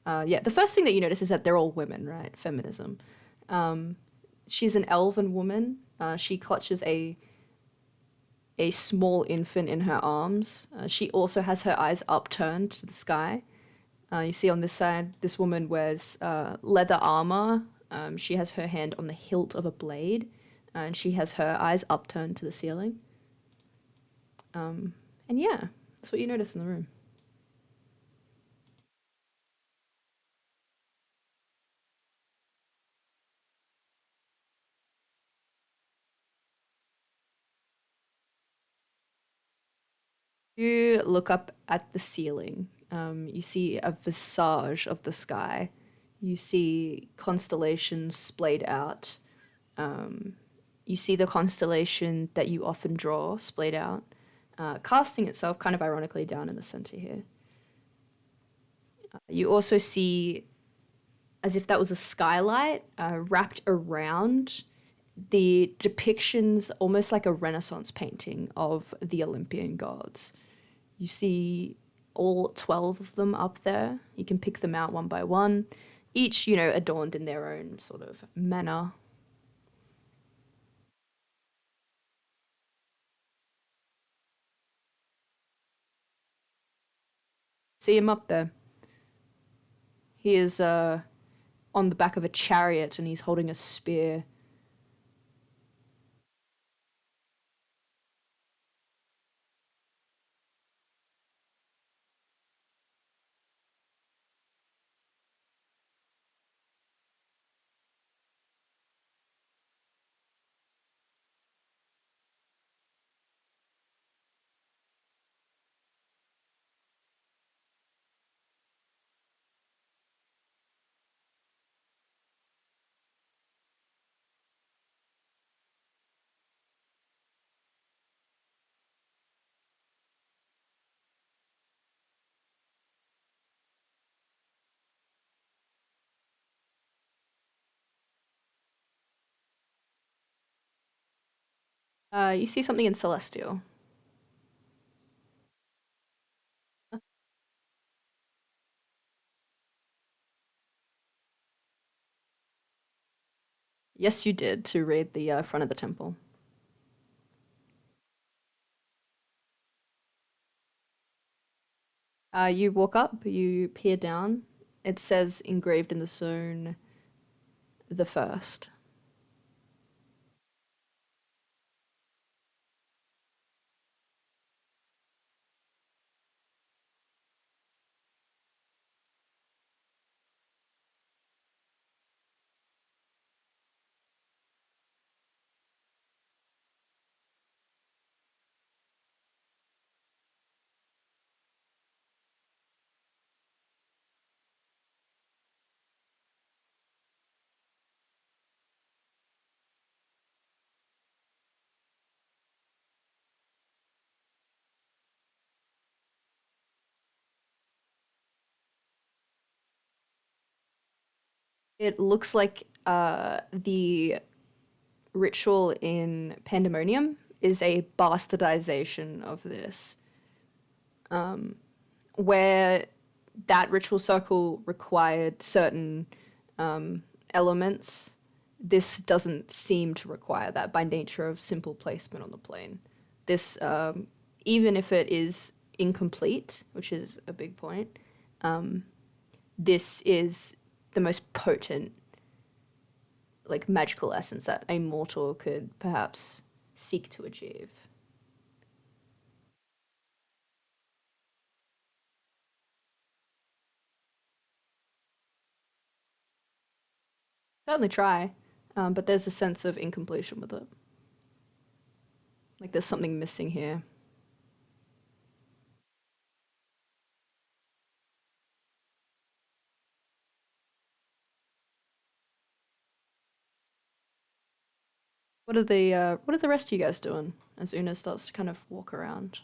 Yeah, the first thing that you notice is that they're all women, right? Feminism. She's an elven woman. She clutches a small infant in her arms. She also has her eyes upturned to the sky. You see on this side, this woman wears leather armor. She has her hand on the hilt of a blade, and she has her eyes upturned to the ceiling. And yeah, that's what you notice in the room. You look up at the ceiling. You see a visage of the sky. You see constellations splayed out. You see the constellation that you often draw splayed out, casting itself kind of ironically down in the center here. You also see, as if that was a skylight, wrapped around the depictions, almost like a Renaissance painting of the Olympian gods. You see all 12 of them up there. You can pick them out one by one, each, adorned in their own sort of manner. See him up there. He is on the back of a chariot and he's holding a spear. You see something in Celestial. Yes, you did, to raid the front of the temple. You walk up, you peer down. It says engraved in the stone, the first. It looks like the ritual in Pandemonium is a bastardization of this, where that ritual circle required certain elements. This doesn't seem to require that by nature of simple placement on the plane. This, even if it is incomplete, which is a big point, this is the most potent, like, magical essence that a mortal could perhaps seek to achieve. Certainly try, but there's a sense of incompletion with it. Like there's something missing here. What are the rest of you guys doing as Una starts to kind of walk around?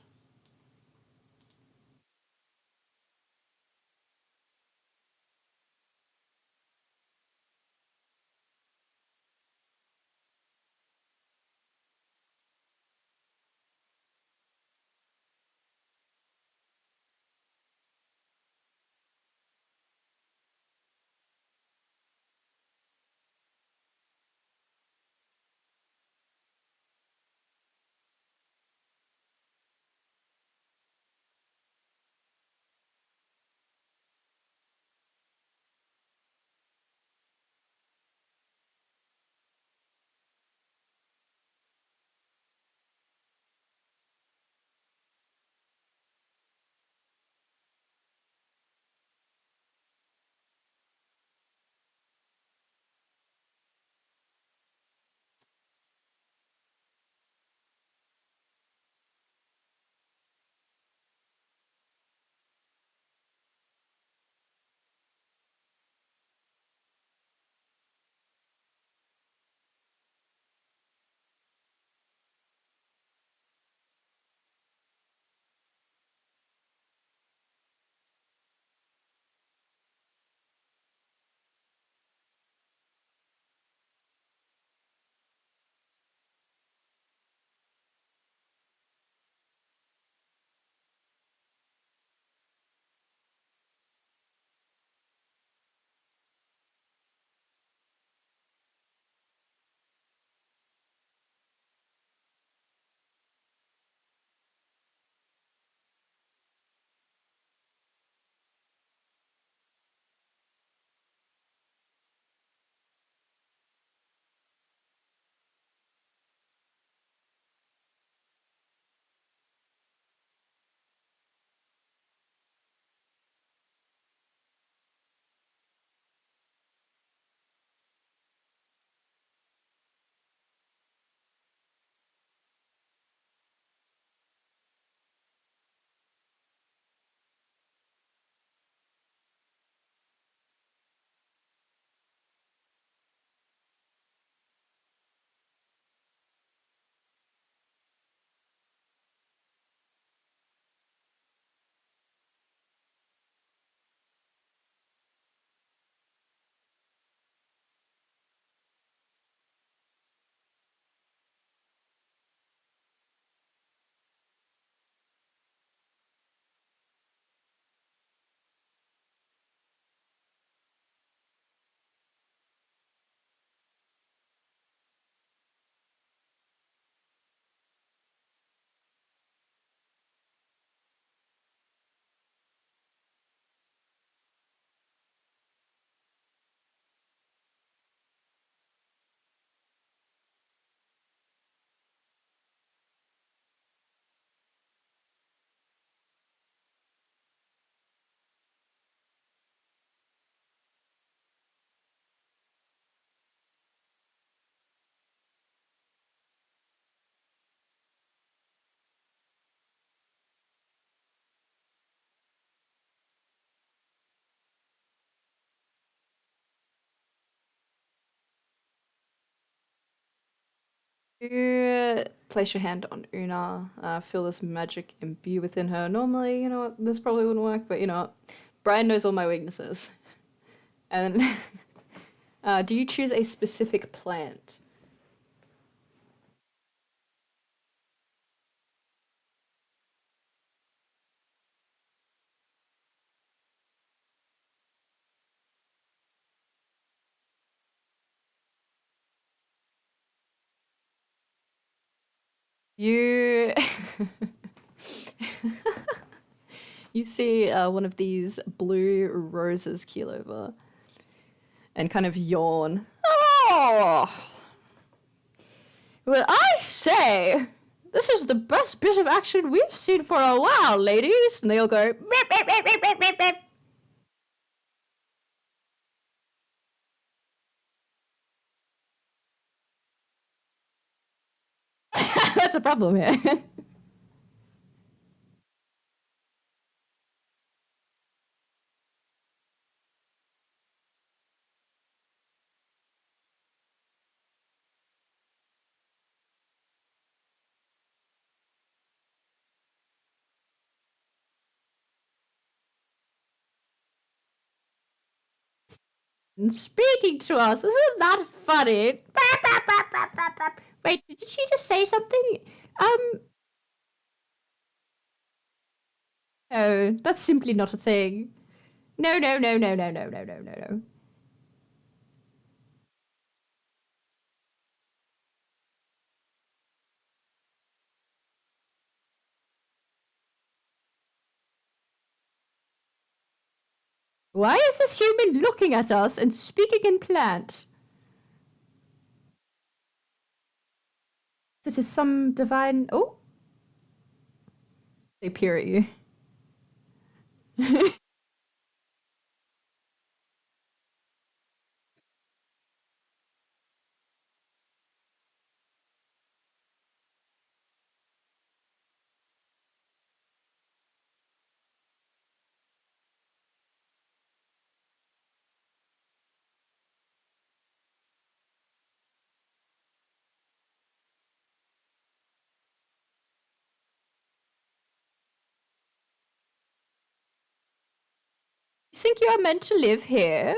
You place your hand on Una, feel this magic imbue within her. Normally, you know what, this probably wouldn't work, but you know what, Brian knows all my weaknesses. And Do you choose a specific plant? You you see one of these blue roses keel over and kind of yawn. Oh, well, I say, this is the best bit of action we've seen for a while, ladies. And they all go, beep, beep, beep, beep, beep, beep, beep. That's a problem here. Speaking to us, isn't that funny? Wait, did she just say something? Um, no, that's simply not a thing. No, no, no, no, no, no, no, no, no, no. Why is this human looking at us and speaking in plant? It is some divine. Oh, they peer at you. You think you are meant to live here?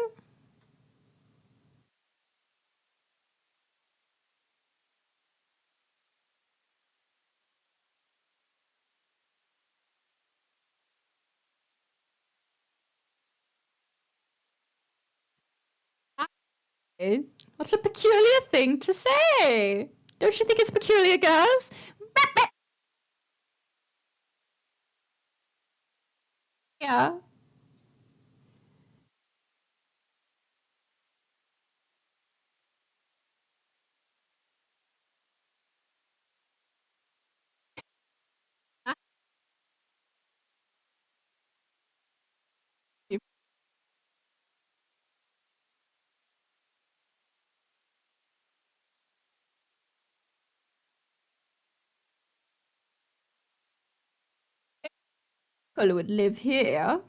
What a peculiar thing to say. Don't you think it's peculiar, girls? Yeah. People would live here.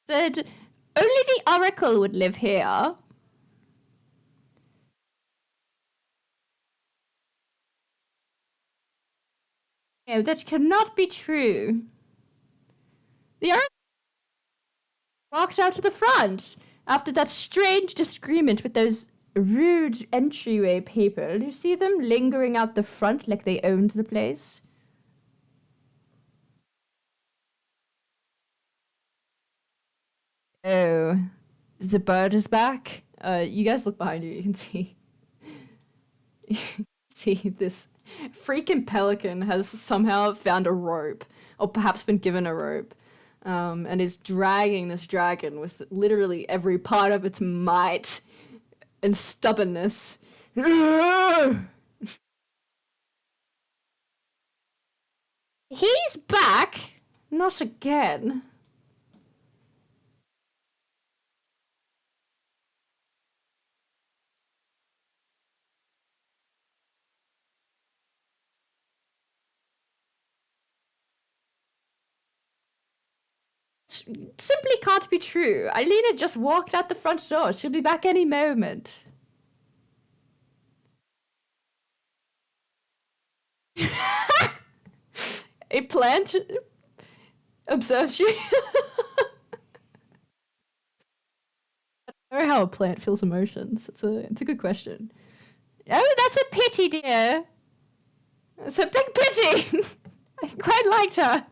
Said only the Oracle would live here. No, that cannot be true. The Oracle walked out to the front after that strange disagreement with those rude entryway people. You see them lingering out the front like they owned the place? Oh, the bird is back. You guys look behind you. You can see, see this freaking pelican has somehow found a rope, or perhaps been given a rope, and is dragging this dragon with literally every part of its might and stubbornness. He's back. Not again. Simply can't be true. Alina just walked out the front door. She'll be back any moment. A plant observes you. I don't know how a plant feels emotions. It's a good question. Oh, that's a pity, dear. It's a big pity. I quite liked her.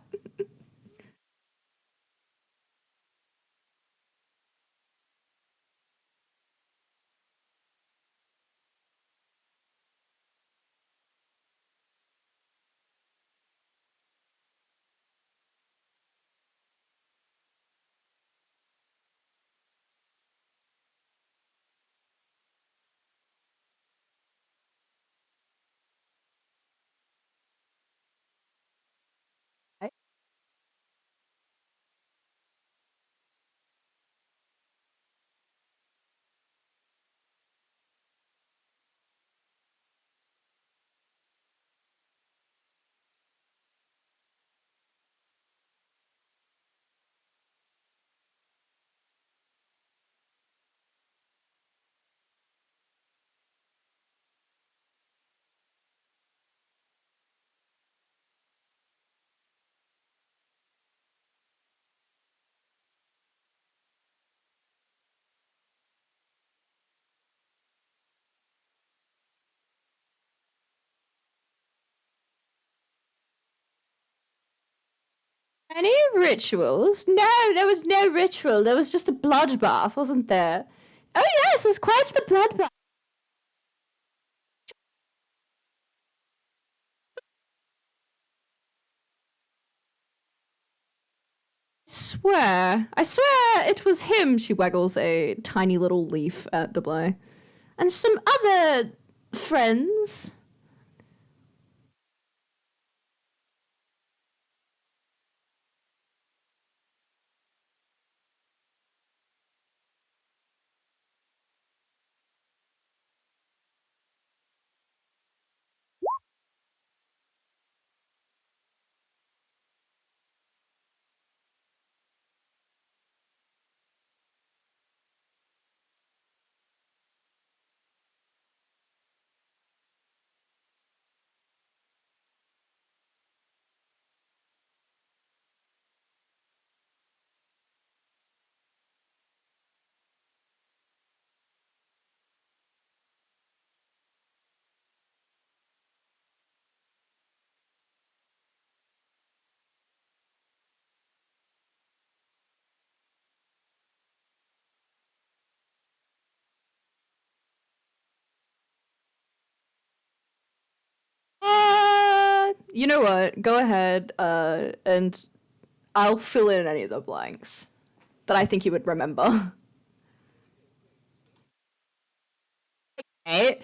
Any rituals? No, there was no ritual. There was just a bloodbath, wasn't there? Oh yes, it was quite the bloodbath. I swear it was him. She waggles a tiny little leaf at Debly. And some other friends. You know what? Go ahead, and I'll fill in any of the blanks that I think you would remember. Right?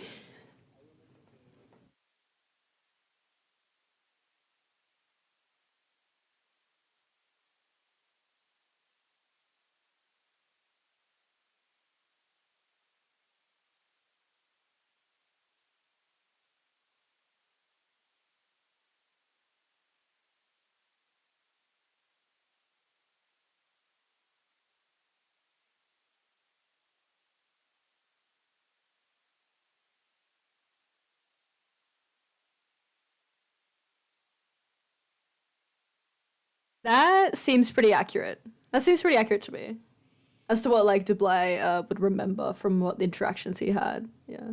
That seems pretty accurate. That seems pretty accurate to me. As to what like Dublay would remember from what the interactions he had. Yeah.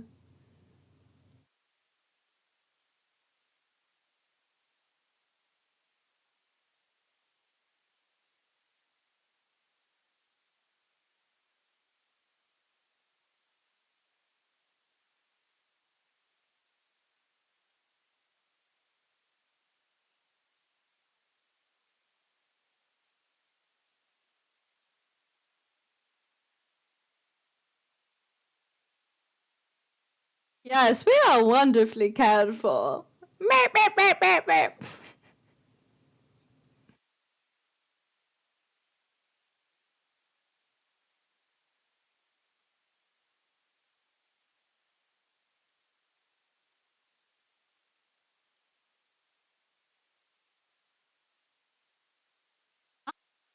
Yes, we are wonderfully cared for. Meep, meep, meep, meep, meep.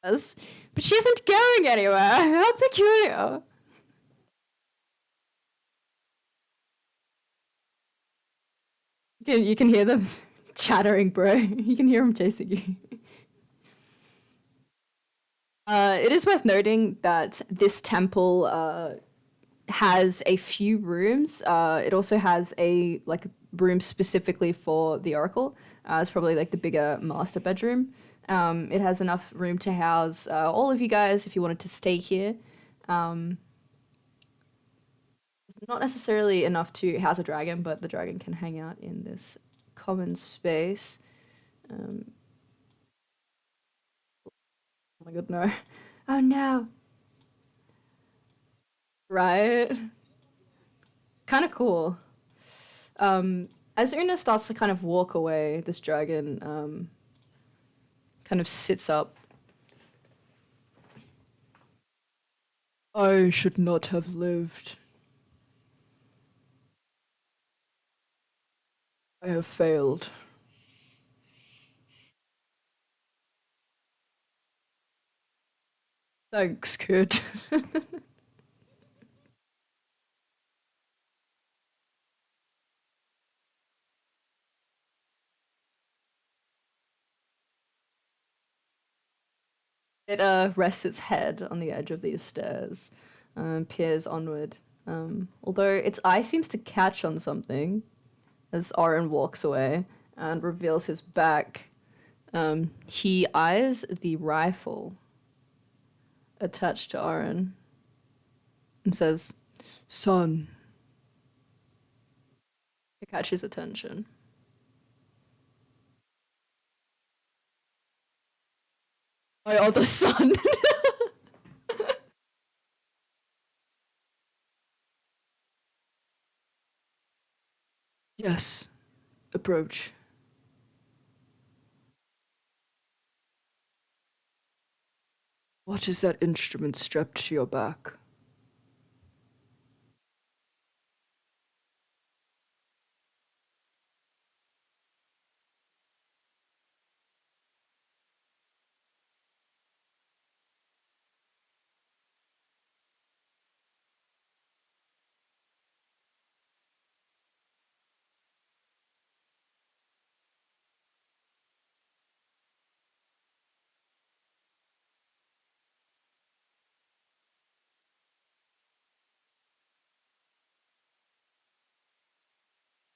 Yes, but she isn't going anywhere. How peculiar. You can hear them chattering, bro. You can hear them chasing you. It is worth noting that this temple has a few rooms. It also has a like room specifically for the oracle. It's probably like the bigger master bedroom. It has enough room to house all of you guys if you wanted to stay here. Um, Not necessarily enough to house a dragon, but the dragon can hang out in this common space. Um, oh my god, no. Oh no. Right? Kind of cool. As Una starts to kind of walk away, this dragon kind of sits up. I should not have lived. I have failed. Thanks, kid. It rests its head on the edge of these stairs, peers onward. Although its eye seems to catch on something as Oren walks away and reveals his back. He eyes the rifle attached to Oren and says, Son, to catch his attention. My other son. yes, approach. What is that instrument strapped to your back?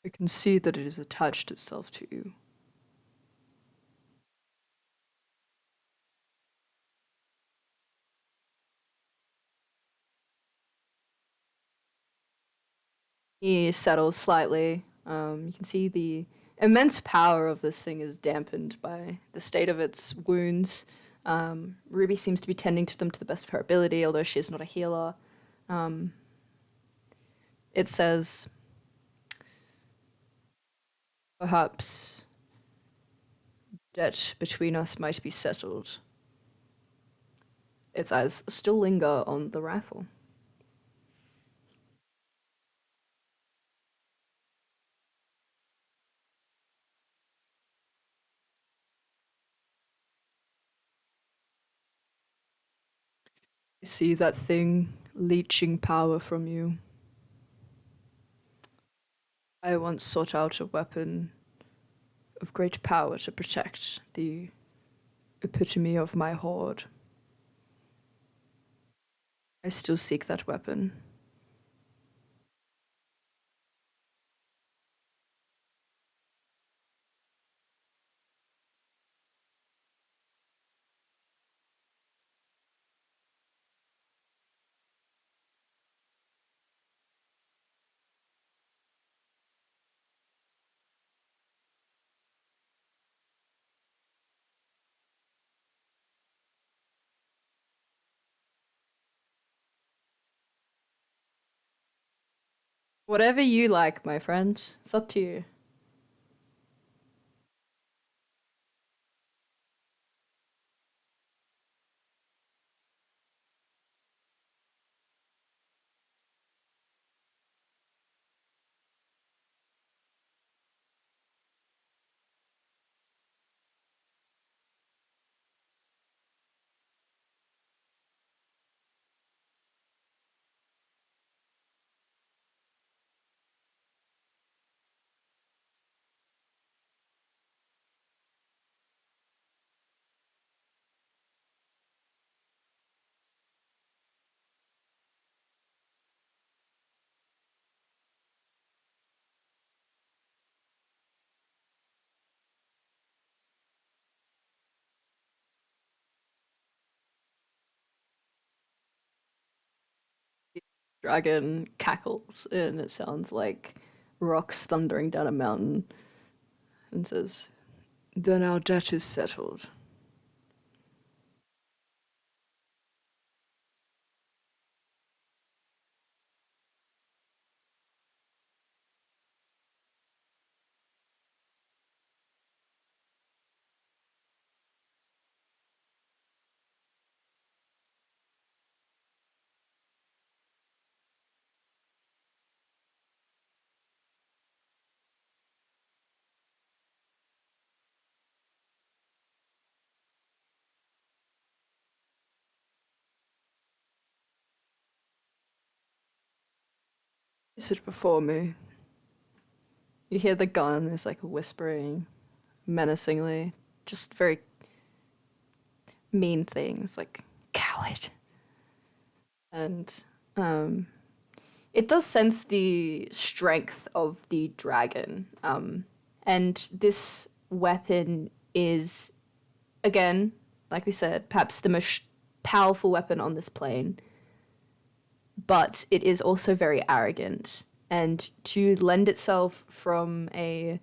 I can see that it has attached itself to you. He settles slightly. You can see the immense power of this thing is dampened by the state of its wounds. Ruby seems to be tending to them to the best of her ability, although she is not a healer. It says, perhaps debt between us might be settled. Its eyes still linger on the rifle. I see that thing leeching power from you. I once sought out a weapon of great power to protect the epitome of my horde. I still seek that weapon. Whatever you like, my friend. It's up to you. Dragon cackles and it sounds like rocks thundering down a mountain and says, Then our debt is settled. Is it before me? you hear the gun is like whispering menacingly, just very mean things like coward. And um, it does sense the strength of the dragon. And this weapon is, again, like we said, perhaps the most powerful weapon on this plane, but it is also very arrogant. And to lend itself from a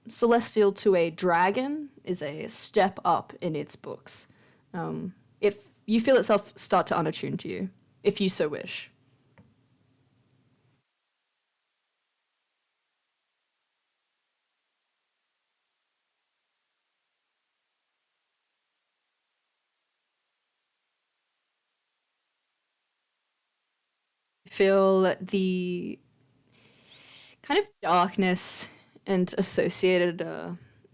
celestial to a dragon is a step up in its books. If you feel itself start to unattune to you, if you so wish. Feel the kind of darkness and associated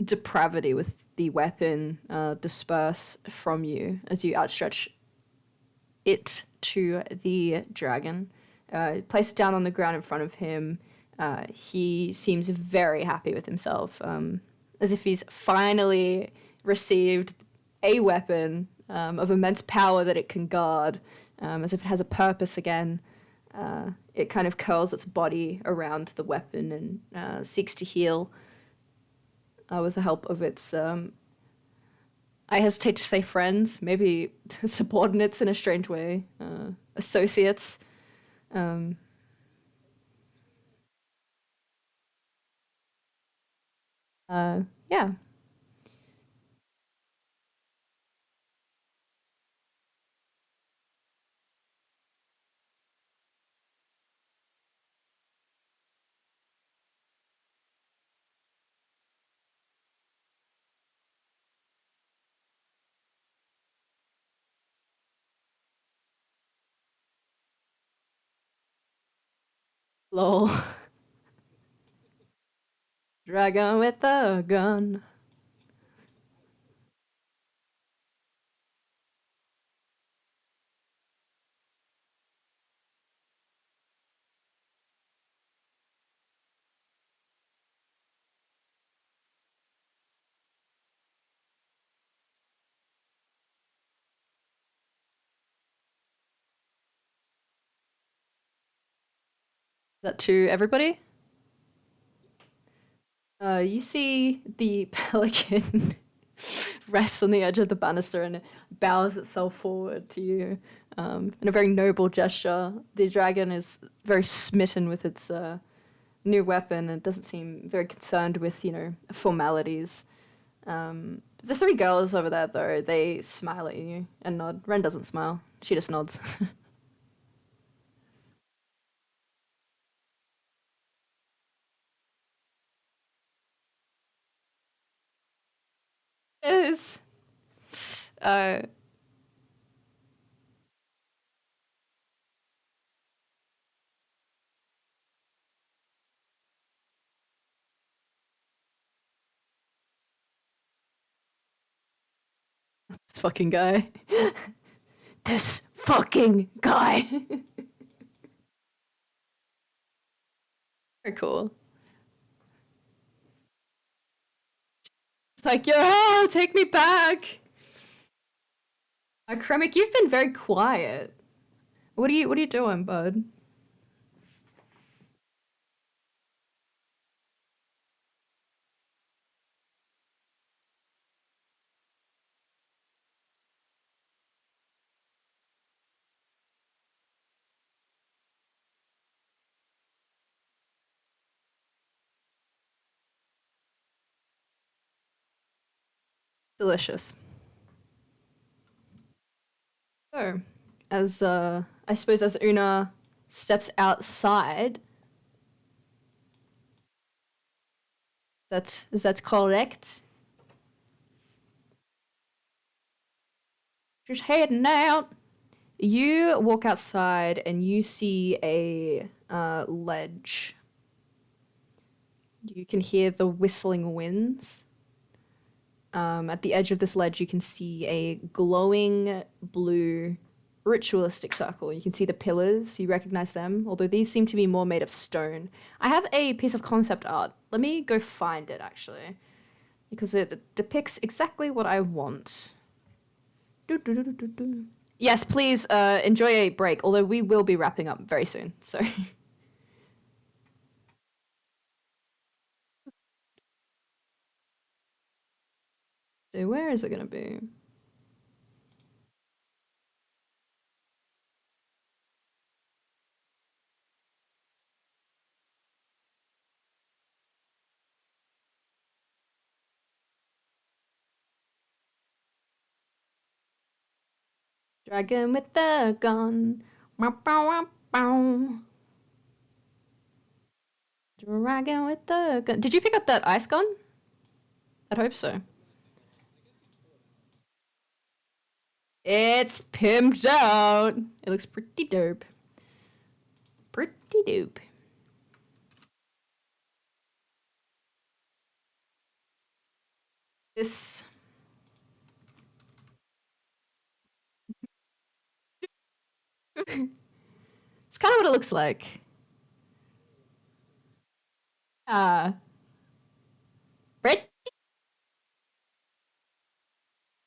depravity with the weapon disperse from you as you outstretch it to the dragon. Place it down on the ground in front of him. He seems very happy with himself, as if he's finally received a weapon of immense power that it can guard, as if it has a purpose again. It kind of curls its body around the weapon and seeks to heal with the help of its, I hesitate to say friends, maybe subordinates in a strange way, associates. Um, yeah, lol. Dragon with a gun. Is that to everybody? You see the pelican rests on the edge of the banister and it bows itself forward to you in a very noble gesture. The dragon is very smitten with its new weapon and doesn't seem very concerned with, formalities. The three girls over there, though, they smile at you and nod. Ren doesn't smile. She just nods. Is uh, this fucking guy. This fucking guy. Very cool. It's like, yo, take me back. Kremik, you've been very quiet. What are you doing, bud? Delicious. So, as I suppose as Una steps outside, that's correct. Just heading out. You walk outside and you see a ledge. You can hear the whistling winds. At the edge of this ledge, you can see a glowing blue ritualistic circle. You can see the pillars, you recognize them, although these seem to be more made of stone. I have a piece of concept art. Let me go find it, actually, because it depicts exactly what I want. Yes, please enjoy a break, although we will be wrapping up very soon, so... So where is it gonna be? Dragon with the gun. Dragon with the gun. Did you pick up that ice gun? I'd hope so. It's pimped out. It looks pretty dope. Pretty dope. This... It's kind of what it looks like. Uh, pretty...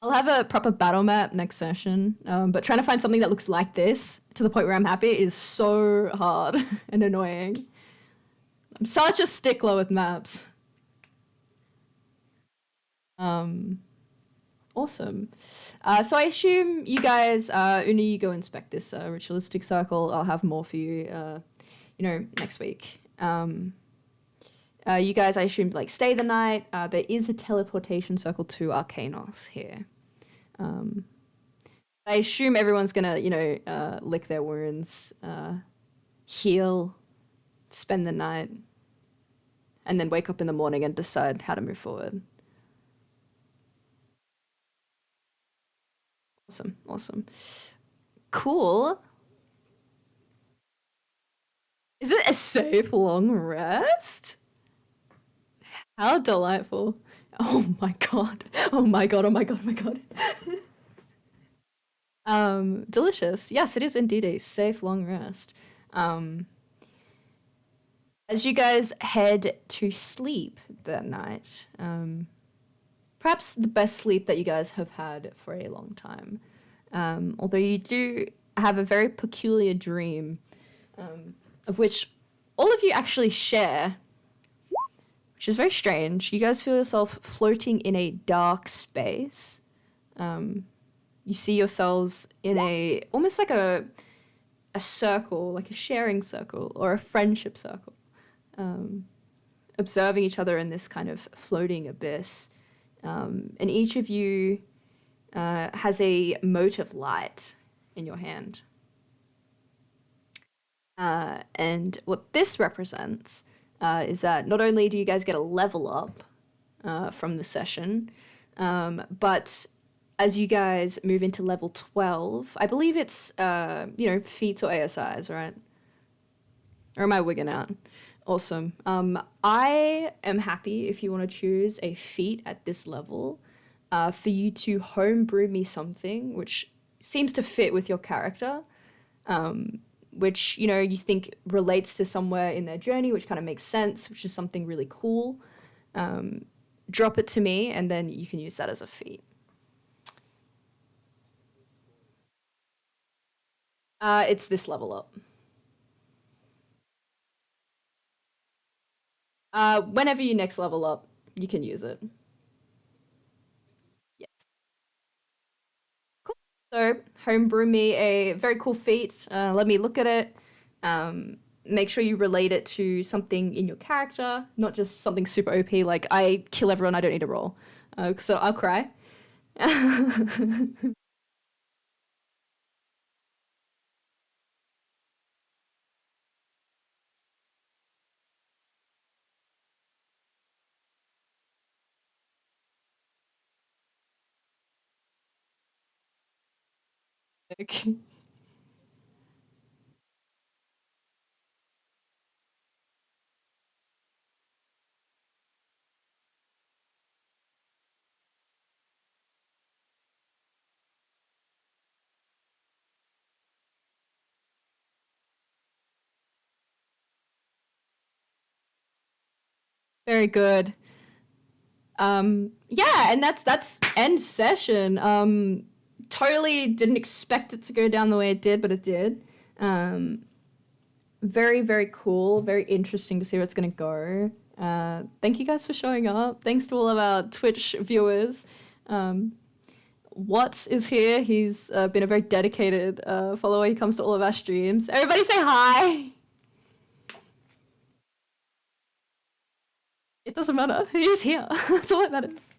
I'll have a proper battle map next session, but trying to find something that looks like this to the point where I'm happy is so hard and annoying. I'm such a stickler with maps. Awesome. So I assume you guys, Una, you go inspect this ritualistic circle. I'll have more for you, next week. You guys, I assume, like, stay the night. There is a teleportation circle to Arcanos here. I assume everyone's gonna, lick their wounds, heal, spend the night, and then wake up in the morning and decide how to move forward. Awesome. Cool. Is it a safe long rest? How delightful. Oh my god. Oh my god. Delicious. Yes, it is indeed a safe long rest. As you guys head to sleep that night, perhaps the best sleep that you guys have had for a long time. Although you do have a very peculiar dream, of which all of you actually share, which is very strange. You guys feel yourself floating in a dark space. You see yourselves in almost like a circle, like a sharing circle or a friendship circle, observing each other in this kind of floating abyss. And each of you has a mote of light in your hand. And what this represents is that not only do you guys get a level up from the session, but as you guys move into level 12, I believe it's, feats or ASIs, right? Or am I wigging out? Awesome. I am happy if you want to choose a feat at this level for you to homebrew me something which seems to fit with your character, which, you think relates to somewhere in their journey, which kind of makes sense, which is something really cool. Drop it to me, and then you can use that as a feat. It's this level up. Whenever you next level up, you can use it. Yes. Cool. So, homebrew me a very cool feat. Let me look at it. Make sure you relate it to something in your character, not just something super OP like I kill everyone, I don't need to roll. So I'll cry. Very good. Yeah, and that's end session. Totally didn't expect it to go down the way it did, but it did. Very, very cool. Very interesting to see where it's gonna go. Thank you guys for showing up. Thanks to all of our Twitch viewers. Watts is here. He's been a very dedicated follower. He comes to all of our streams. Everybody say hi. It doesn't matter. He's here. That's all that matters.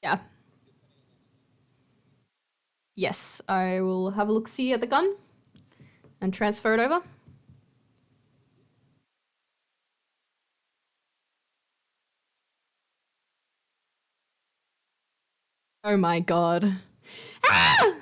Yeah. Yes, I will have a look see at the gun and transfer it over. Oh my god. Ah!